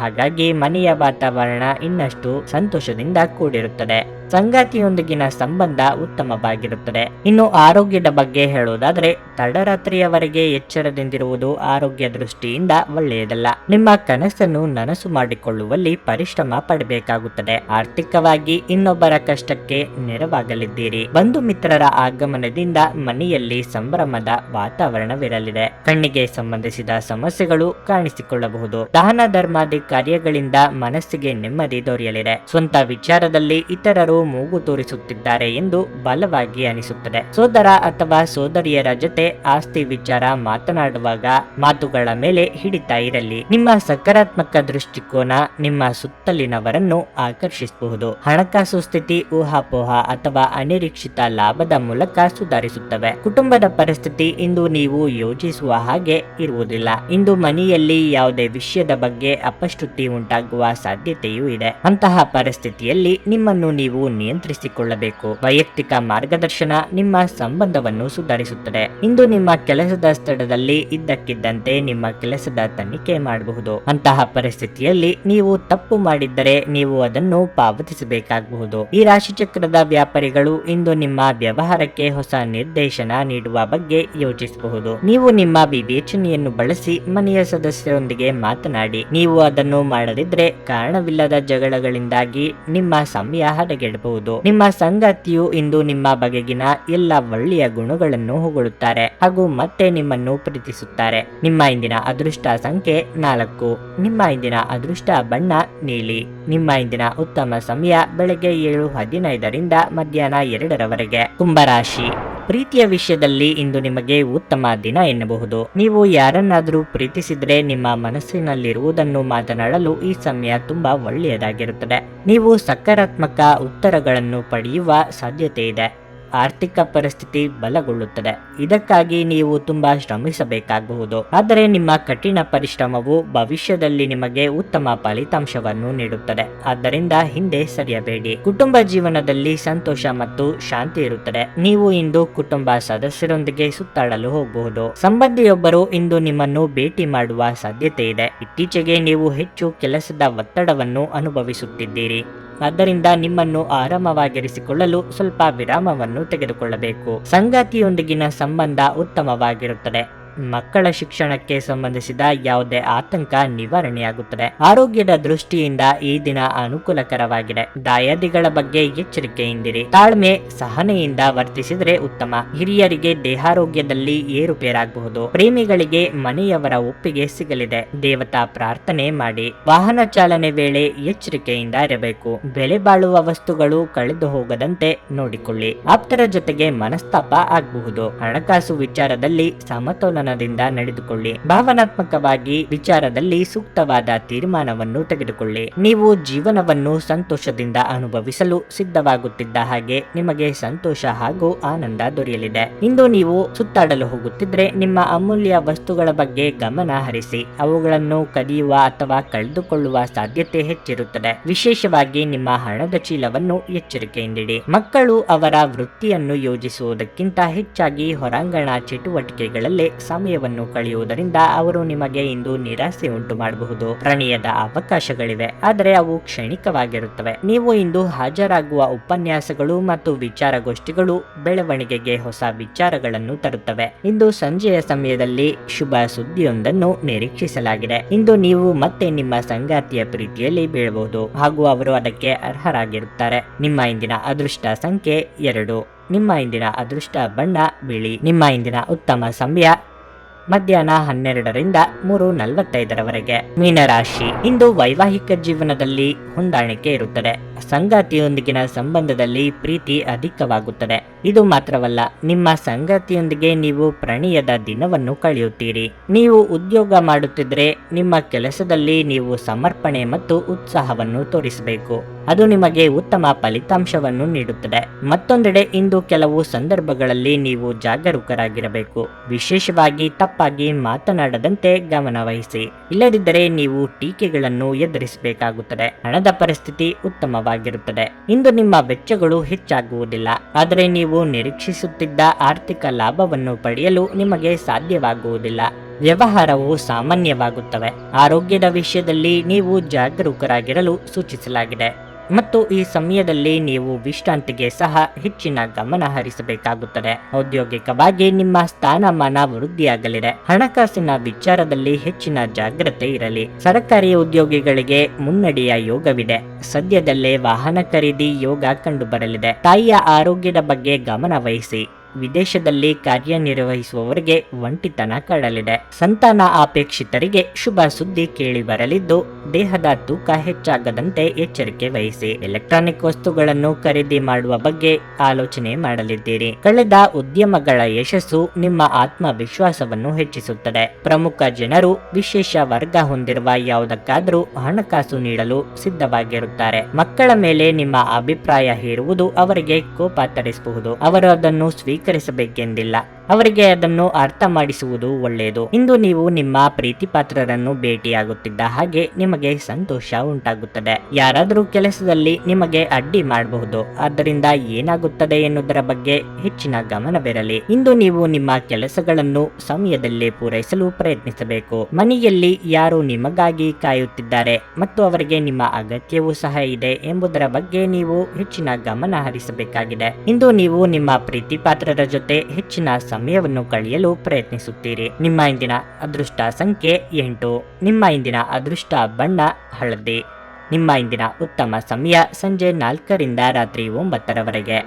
ಹಾಗಾಗಿ ಮನೆಯ ವಾತಾವರಣ ಇನ್ನಷ್ಟು ಸಂತೋಷದಿಂದ ಕೂಡಿರುತ್ತದೆ. ಸಂಗಾತಿಯೊಂದಿಗಿನ ಸಂಬಂಧ ಉತ್ತಮವಾಗಿರುತ್ತದೆ. ಇನ್ನು ಆರೋಗ್ಯದ ಬಗ್ಗೆ ಹೇಳುವುದಾದರೆ ತಡರಾತ್ರಿಯವರೆಗೆ ಎಚ್ಚರದಿಂದಿರುವುದು ಆರೋಗ್ಯ ದೃಷ್ಟಿಯಿಂದ ಒಳ್ಳೆಯದಲ್ಲ. ನಿಮ್ಮ ಕನಸನ್ನು ನನಸು ಮಾಡಿಕೊಳ್ಳುವಲ್ಲಿ ಪರಿಶ್ರಮ ಪಡಬೇಕಾಗುತ್ತದೆ. ಆರ್ಥಿಕವಾಗಿ ಇನ್ನೊಬ್ಬರ ಕಷ್ಟಕ್ಕೆ ನೆರವಾಗಲಿದ್ದೀರಿ. ಬಂಧು ಮಿತ್ರರ ಆಗಮನದಿಂದ ಮನೆಯಲ್ಲಿ ಸಂಭ್ರಮದ ವಾತಾವರಣವಿರಲಿದೆ. ಕಣ್ಣಿಗೆ ಸಂಬಂಧಿಸಿದ ಸಮಸ್ಯೆಗಳು ಕಾಣಿಸಿಕೊಳ್ಳಬಹುದು. ದಾನ ಧರ್ಮಾದಿ ಕಾರ್ಯಗಳಿಂದ ಮನಸ್ಸಿಗೆ ನೆಮ್ಮದಿ ದೊರೆಯಲಿದೆ. ಸ್ವಂತ ವಿಚಾರದಲ್ಲಿ ಇತರರು ಮೂಗು ತೋರಿಸುತ್ತಿದ್ದಾರೆ ಎಂದು ಬಲವಾಗಿ ಅನಿಸುತ್ತದೆ. ಸೋದರ ಅಥವಾ ಸೋದರಿಯರ ಜೊತೆ ಆಸ್ತಿ ವಿಚಾರ ಮಾತನಾಡುವಾಗ ಮಾತುಗಳ ಮೇಲೆ ಹಿಡಿತಾ ಇರಲಿ. ನಿಮ್ಮ ಸಕಾರಾತ್ಮಕ ದೃಷ್ಟಿಕೋನ ನಿಮ್ಮ ಸುತ್ತಲಿನವರನ್ನು ಆಕರ್ಷಿಸಬಹುದು. ಹಣಕಾಸು ಸ್ಥಿತಿ ಊಹಾಪೋಹ ಅಥವಾ ಅನಿರೀಕ್ಷಿತ ಲಾಭದ ಮೂಲಕ ಸುಧಾರಿಸುತ್ತವೆ. ಕುಟುಂಬದ ಪರಿಸ್ಥಿತಿ ಇಂದು ನೀವು ಯೋಚಿಸುವ ಹಾಗೆ ಇರುವುದಿಲ್ಲ. ಇಂದು ಮನೆಯಲ್ಲಿ ಯಾವುದೇ ವಿಷಯದ ಬಗ್ಗೆ ಅಪಶ್ರುತಿ ಉಂಟಾಗುವ ಸಾಧ್ಯತೆಯೂ ಇದೆ. ಅಂತಹ ಪರಿಸ್ಥಿತಿಯಲ್ಲಿ ನಿಮ್ಮನ್ನು ನೀವು ನಿಯಂತ್ರಿಸಿಕೊಳ್ಳಬೇಕು. ವೈಯಕ್ತಿಕ ಮಾರ್ಗದರ್ಶನ ನಿಮ್ಮ ಸಂಬಂಧವನ್ನು ಸುಧಾರಿಸುತ್ತದೆ. ಇಂದು ನಿಮ್ಮ ಕೆಲಸದ ಸ್ಥಳದಲ್ಲಿ ಇದ್ದಕ್ಕಿದ್ದಂತೆ ನಿಮ್ಮ ಕೆಲಸದ ತನಿಖೆ ಮಾಡಬಹುದು. ಅಂತಹ ಪರಿಸ್ಥಿತಿಯಲ್ಲಿ ನೀವು ತಪ್ಪು ಮಾಡಿದ್ದರೆ ನೀವು ಅದನ್ನು ಪಾವತಿಸಬೇಕಾಗಬಹುದು. ಈ ರಾಶಿಚಕ್ರದ ವ್ಯಾಪಾರಿಗಳು ಇಂದು ನಿಮ್ಮ ವ್ಯವಹಾರಕ್ಕೆ ಹೊಸ ನಿರ್ದೇಶನ ನೀಡುವ ಬಗ್ಗೆ ಯೋಚಿಸಬಹುದು. ನೀವು ನಿಮ್ಮ ವಿವೇಚನೆಯನ್ನು ಬಳಸಿ ಮನೆಯ ಸದಸ್ಯರೊಂದಿಗೆ ಮಾತನಾಡಿ. ನೀವು ಅದನ್ನು ಮಾಡದಿದ್ರೆ ಕಾರಣವಿಲ್ಲದ ಜಗಳಗಳಿಂದಾಗಿ ನಿಮ್ಮ ಸಮಯ ಹದಗೆಡಬಹುದು. ನಿಮ್ಮ ಸಂಗಾತಿಯು ಇಂದು ನಿಮ್ಮ ಬಗೆಗಿನ ಎಲ್ಲ ಒಳ್ಳೆಯ ಗುಣಗಳನ್ನು ಹೊಗಳುತ್ತಾರೆ ಹಾಗೂ ಮತ್ತೆ ನಿಮ್ಮನ್ನು ಪ್ರೀತಿಸುತ್ತಾರೆ. ನಿಮ್ಮ ಇಂದಿನ ಅದೃಷ್ಟ ಸಂಖ್ಯೆ 4. ನಿಮ್ಮ ಇಂದಿನ ಅದೃಷ್ಟ ಬಣ್ಣ ನೀಲಿ. ನಿಮ್ಮ ಇಂದಿನ ಉತ್ತಮ ಸಮಯ ಬೆಳಗ್ಗೆ 7:15ರಿಂದ ಮಧ್ಯಾಹ್ನ 2ರವರೆಗೆ. ಕುಂಭರಾಶಿ, ಪ್ರೀತಿಯ ವಿಷಯದಲ್ಲಿ ಇಂದು ನಿಮಗೆ ಉತ್ತಮ ದಿನ ಎನ್ನಬಹುದು. ನೀವು ಯಾರನ್ನಾದ್ರೂ ಪ್ರೀತಿಸಿದ್ರೆ ನಿಮ್ಮ ಮನಸ್ಸಿನಲ್ಲಿರುವುದನ್ನು ಮಾತನಾಡಲು ಈ ಸಮಯ ತುಂಬಾ ಒಳ್ಳೆಯದಾಗಿರುತ್ತದೆ. ನೀವು ಸಕಾರಾತ್ಮಕ ಉತ್ತರಗಳನ್ನು ಪಡೆಯುವ ಸಾಧ್ಯತೆ ಇದೆ. ಆರ್ಥಿಕ ಪರಿಸ್ಥಿತಿ ಬಲಗೊಳ್ಳುತ್ತದೆ. ಇದಕ್ಕಾಗಿ ನೀವು ತುಂಬಾ ಶ್ರಮಿಸಬೇಕಾಗಬಹುದು. ಆದರೆ ನಿಮ್ಮ ಕಠಿಣ ಪರಿಶ್ರಮವು ಭವಿಷ್ಯದಲ್ಲಿ ನಿಮಗೆ ಉತ್ತಮ ಫಲಿತಾಂಶವನ್ನು ನೀಡುತ್ತದೆ. ಆದ್ದರಿಂದ ಹಿಂದೆ ಸರಿಯಬೇಡಿ. ಕುಟುಂಬ ಜೀವನದಲ್ಲಿ ಸಂತೋಷ ಮತ್ತು ಶಾಂತಿ ಇರುತ್ತದೆ. ನೀವು ಇಂದು ಕುಟುಂಬ ಸದಸ್ಯರೊಂದಿಗೆ ಸುತ್ತಾಡಲು ಹೋಗಬಹುದು. ಸಂಬಂಧಿಯೊಬ್ಬರು ಇಂದು ನಿಮ್ಮನ್ನು ಭೇಟಿ ಮಾಡುವ ಸಾಧ್ಯತೆ ಇದೆ. ಇತ್ತೀಚೆಗೆ ನೀವು ಹೆಚ್ಚು ಕೆಲಸದ ಒತ್ತಡವನ್ನು ಅನುಭವಿಸುತ್ತಿದ್ದೀರಿ. ಆದ್ದರಿಂದ ನಿಮ್ಮನ್ನು ಆರಾಮವಾಗಿರಿಸಿಕೊಳ್ಳಲು ಸ್ವಲ್ಪ ವಿರಾಮವನ್ನು ತೆಗೆದುಕೊಳ್ಳಬೇಕು. ಸಂಗಾತಿಯೊಂದಿಗಿನ ಸಂಬಂಧ ಉತ್ತಮವಾಗಿರುತ್ತದೆ. ಮಕ್ಕಳ ಶಿಕ್ಷಣಕ್ಕೆ ಸಂಬಂಧಿಸಿದ ಯಾವುದೇ ಆತಂಕ ನಿವಾರಣೆಯಾಗುತ್ತದೆ. ಆರೋಗ್ಯದ ದೃಷ್ಟಿಯಿಂದ ಈ ದಿನ ಅನುಕೂಲಕರವಾಗಿದೆ. ದಾಯಾದಿಗಳ ಬಗ್ಗೆ ಎಚ್ಚರಿಕೆಯಿಂದಿರಿ. ತಾಳ್ಮೆ ಸಹನೆಯಿಂದ ವರ್ತಿಸಿದರೆ ಉತ್ತಮ. ಹಿರಿಯರಿಗೆ ದೇಹಾರೋಗ್ಯದಲ್ಲಿ ಏರುಪೇರಾಗಬಹುದು. ಪ್ರೇಮಿಗಳಿಗೆ ಮನೆಯವರ ಒಪ್ಪಿಗೆ ಸಿಗಲಿದೆ. ದೇವತಾ ಪ್ರಾರ್ಥನೆ ಮಾಡಿ. ವಾಹನ ಚಾಲನೆ ವೇಳೆ ಎಚ್ಚರಿಕೆಯಿಂದ ಇರಬೇಕು. ಬೆಲೆ ಬಾಳುವ ವಸ್ತುಗಳು ಕಳೆದು ಹೋಗದಂತೆ ನೋಡಿಕೊಳ್ಳಿ. ಆಪ್ತರ ಜೊತೆಗೆ ಮನಸ್ತಾಪ ಆಗಬಹುದು. ಹಣಕಾಸು ವಿಚಾರದಲ್ಲಿ ಸಮತೋಲನದಿಂದ ನಡೆದುಕೊಳ್ಳಿ. ಭಾವನಾತ್ಮಕವಾಗಿ ವಿಚಾರದಲ್ಲಿ ಸೂಕ್ತವಾದ ತೀರ್ಮಾನವನ್ನು ತೆಗೆದುಕೊಳ್ಳಿ. ನೀವು ಜೀವನವನ್ನು ಸಂತೋಷದಿಂದ ಅನುಭವಿಸಲು ಸಿದ್ಧವಾಗುತ್ತಿದ್ದ ಹಾಗೆ ನಿಮಗೆ ಸಂತೋಷ ಹಾಗೂ ಆನಂದ ದೊರೆಯಲಿದೆ. ಇಂದು ನೀವು ಸುತ್ತಾಡಲು ಹೋಗುತ್ತಿದ್ರೆ ನಿಮ್ಮ ಅಮೂಲ್ಯ ವಸ್ತುಗಳ ಬಗ್ಗೆ ಗಮನ ಹರಿಸಿ. ಅವುಗಳನ್ನು ಕದಿಯುವ ಅಥವಾ ಕಳೆದುಕೊಳ್ಳುವ ಸಾಧ್ಯತೆ ಹೆಚ್ಚಿರುತ್ತದೆ. ವಿಶೇಷವಾಗಿ ನಿಮ್ಮ ಹಣದ ಚೀಲವನ್ನು ಎಚ್ಚರಿಕೆಯಿಂದಿಡಿ. ಮಕ್ಕಳು ಅವರ ವೃತ್ತಿಯನ್ನು ಯೋಜಿಸುವುದಕ್ಕಿಂತ ಹೆಚ್ಚಾಗಿ ಹೊರಾಂಗಣ ಚಟುವಟಿಕೆಗಳಲ್ಲೇ ಸಮಯವನ್ನು ಕಳೆಯುವುದರಿಂದ ಅವರು ನಿಮಗೆ ಇಂದು ನಿರಾಸೆ ಉಂಟು ಮಾಡಬಹುದು. ಪ್ರಣಯದ ಅವಕಾಶಗಳಿವೆ, ಆದರೆ ಅವು ಕ್ಷಣಿಕವಾಗಿರುತ್ತವೆ. ನೀವು ಇಂದು ಹಾಜರಾಗುವ ಉಪನ್ಯಾಸಗಳು ಮತ್ತು ವಿಚಾರಗೋಷ್ಠಿಗಳು ಬೆಳವಣಿಗೆಗೆ ಹೊಸ ವಿಚಾರಗಳನ್ನು ತರುತ್ತವೆ. ಇಂದು ಸಂಜೆಯ ಸಮಯದಲ್ಲಿ ಶುಭ ಸುದ್ದಿಯೊಂದನ್ನು ನಿರೀಕ್ಷಿಸಲಾಗಿದೆ. ಇಂದು ನೀವು ಮತ್ತೆ ನಿಮ್ಮ ಸಂಗಾತಿಯ ಪ್ರೀತಿಯಲ್ಲಿ ಬೀಳಬಹುದು ಹಾಗೂ ಅವರು ಅದಕ್ಕೆ ಅರ್ಹರಾಗಿರುತ್ತಾರೆ. ನಿಮ್ಮ ಇಂದಿನ ಅದೃಷ್ಟ ಸಂಖ್ಯೆ 2. ನಿಮ್ಮ ಇಂದಿನ ಅದೃಷ್ಟ ಬಣ್ಣ ಬಿಳಿ. ನಿಮ್ಮ ಇಂದಿನ ಉತ್ತಮ ಸಮಯ ಮಧ್ಯಾಹ್ನ 12ರಿಂದ 3:45ರವರೆಗೆ. ಮೀನರಾಶಿ, ಇಂದು ವೈವಾಹಿಕ ಜೀವನದಲ್ಲಿ ಹೊಂದಾಣಿಕೆ ಇರುತ್ತದೆ. ಸಂಗಾತಿಯೊಂದಿಗಿನ ಸಂಬಂಧದಲ್ಲಿ ಪ್ರೀತಿ ಅಧಿಕವಾಗುತ್ತದೆ. ಇದು ಮಾತ್ರವಲ್ಲ, ನಿಮ್ಮ ಸಂಗಾತಿಯೊಂದಿಗೆ ನೀವು ಪ್ರಣಯದ ದಿನವನ್ನು ಕಳೆಯುತ್ತೀರಿ. ನೀವು ಉದ್ಯೋಗ ಮಾಡುತ್ತಿದ್ರೆ ನಿಮ್ಮ ಕೆಲಸದಲ್ಲಿ ನೀವು ಸಮರ್ಪಣೆ ಮತ್ತು ಉತ್ಸಾಹವನ್ನು ತೋರಿಸಬೇಕು. ಅದು ನಿಮಗೆ ಉತ್ತಮ ಫಲಿತಾಂಶವನ್ನು ನೀಡುತ್ತದೆ. ಮತ್ತೊಂದೆಡೆ ಇಂದು ಕೆಲವು ಸಂದರ್ಭಗಳಲ್ಲಿ ನೀವು ಜಾಗರೂಕರಾಗಿರಬೇಕು. ವಿಶೇಷವಾಗಿ ತಪ್ಪಾಗಿ ಮಾತನಾಡದಂತೆ ಗಮನ ವಹಿಸಿ. ಇಲ್ಲದಿದ್ದರೆ ನೀವು ಟೀಕೆಗಳನ್ನು ಎದುರಿಸಬೇಕಾಗುತ್ತದೆ. ಹಣದ ಪರಿಸ್ಥಿತಿ ಉತ್ತಮವಾಗಿರುತ್ತದೆ. ಇಂದು ನಿಮ್ಮ ವೆಚ್ಚಗಳು ಹೆಚ್ಚಾಗುವುದಿಲ್ಲ, ಆದರೆ ನೀವು ನಿರೀಕ್ಷಿಸುತ್ತಿದ್ದ ಆರ್ಥಿಕ ಲಾಭವನ್ನು ಪಡೆಯಲು ನಿಮಗೆ ಸಾಧ್ಯವಾಗುವುದಿಲ್ಲ. ವ್ಯವಹಾರವು ಸಾಮಾನ್ಯವಾಗುತ್ತವೆ. ಆರೋಗ್ಯದ ವಿಷಯದಲ್ಲಿ ನೀವು ಜಾಗರೂಕರಾಗಿರಲು ಸೂಚಿಸಲಾಗಿದೆ ಮತ್ತು ಈ ಸಮಯದಲ್ಲಿ ನೀವು ವಿಶ್ರಾಂತಿಗೆ ಸಹ ಹೆಚ್ಚಿನ ಗಮನ ಹರಿಸಬೇಕಾಗುತ್ತದೆ. ಔದ್ಯೋಗಿಕವಾಗಿ ನಿಮ್ಮ ಸ್ಥಾನಮಾನ ವೃದ್ಧಿಯಾಗಲಿದೆ. ಹಣಕಾಸಿನ ವಿಚಾರದಲ್ಲಿ ಹೆಚ್ಚಿನ ಜಾಗ್ರತೆ ಇರಲಿ. ಸರ್ಕಾರಿ ಉದ್ಯೋಗಿಗಳಿಗೆ ಮುನ್ನಡೆಯ ಯೋಗವಿದೆ. ಸದ್ಯದಲ್ಲೇ ವಾಹನ ಖರೀದಿ ಯೋಗ ಕಂಡುಬರಲಿದೆ. ತಾಯಿಯ ಆರೋಗ್ಯದ ಬಗ್ಗೆ ಗಮನ ವಹಿಸಿ. ವಿದೇಶದಲ್ಲಿ ಕಾರ್ಯನಿರ್ವಹಿಸುವವರಿಗೆ ಒಂಟಿತನ ಕಾಡಲಿದೆ. ಸಂತಾನ ಅಪೇಕ್ಷಿತರಿಗೆ ಶುಭ ಸುದ್ದಿ ಕೇಳಿ ಬರಲಿದ್ದು, ದೇಹದ ತೂಕ ಹೆಚ್ಚಾಗದಂತೆ ಎಚ್ಚರಿಕೆ ವಹಿಸಿ. ಎಲೆಕ್ಟ್ರಾನಿಕ್ ವಸ್ತುಗಳನ್ನು ಖರೀದಿ ಮಾಡುವ ಬಗ್ಗೆ ಆಲೋಚನೆ ಮಾಡಲಿದ್ದೀರಿ. ಕಳೆದ ಉದ್ಯಮಗಳ ಯಶಸ್ಸು ನಿಮ್ಮ ಆತ್ಮವಿಶ್ವಾಸವನ್ನು ಹೆಚ್ಚಿಸುತ್ತದೆ. ಪ್ರಮುಖ ಜನರು ವಿಶೇಷ ವರ್ಗ ಹೊಂದಿರುವ ಯಾವುದಕ್ಕಾದರೂ ಹಣಕಾಸು ನೀಡಲು ಸಿದ್ಧವಾಗಿರುತ್ತಾರೆ. ಮಕ್ಕಳ ಮೇಲೆ ನಿಮ್ಮ ಅಭಿಪ್ರಾಯ ಹೇರುವುದು ಅವರಿಗೆ ಕೋಪ ತರಿಸಬಹುದು. ಅವರು ಅದನ್ನು ಸ್ವೀಕರಿಸಬೇಕೆಂದಿಲ್ಲ. ಅವರಿಗೆ ಅದನ್ನು ಅರ್ಥ ಮಾಡಿಸುವುದು ಒಳ್ಳೆಯದು. ಇಂದು ನೀವು ನಿಮ್ಮ ಪ್ರೀತಿ ಪಾತ್ರರನ್ನು ಭೇಟಿಯಾಗುತ್ತಿದ್ದ ಹಾಗೆ ನಿಮಗೆ ಸಂತೋಷ ಉಂಟಾಗುತ್ತದೆ. ಯಾರಾದರೂ ಕೆಲಸದಲ್ಲಿ ನಿಮಗೆ ಅಡ್ಡಿ ಮಾಡಬಹುದು. ಆದ್ದರಿಂದ ಏನಾಗುತ್ತದೆ ಎನ್ನುವುದರ ಬಗ್ಗೆ ಹೆಚ್ಚಿನ ಗಮನವಿರಲಿ. ಇಂದು ನೀವು ನಿಮ್ಮ ಕೆಲಸಗಳನ್ನು ಸಮಯದಲ್ಲೇ ಪೂರೈಸಲು ಪ್ರಯತ್ನಿಸಬೇಕು. ಮನೆಯಲ್ಲಿ ಯಾರು ನಿಮಗಾಗಿ ಕಾಯುತ್ತಿದ್ದಾರೆ ಮತ್ತು ಅವರಿಗೆ ನಿಮ್ಮ ಅಗತ್ಯವೂ ಸಹ ಇದೆ ಎಂಬುದರ ಬಗ್ಗೆ ನೀವು ಹೆಚ್ಚಿನ ಗಮನ ಹರಿಸಬೇಕಾಗಿದೆ. ಇಂದು ನೀವು ನಿಮ್ಮ ಪ್ರೀತಿ ಪಾತ್ರರ ಜೊತೆ ಹೆಚ್ಚಿನ ಸಮಯವನ್ನು ಕಳೆಯಲು ಪ್ರಯತ್ನಿಸುತ್ತೀರಿ. ನಿಮ್ಮ ಇಂದಿನ ಅದೃಷ್ಟ ಸಂಖ್ಯೆ 8. ನಿಮ್ಮ ಇಂದಿನ ಅದೃಷ್ಟ ಬಣ್ಣ ಹಳದಿ. ನಿಮ್ಮ ಇಂದಿನ ಉತ್ತಮ ಸಮಯ ಸಂಜೆ 4ರಿಂದ ರಾತ್ರಿ 9ರವರೆಗೆ.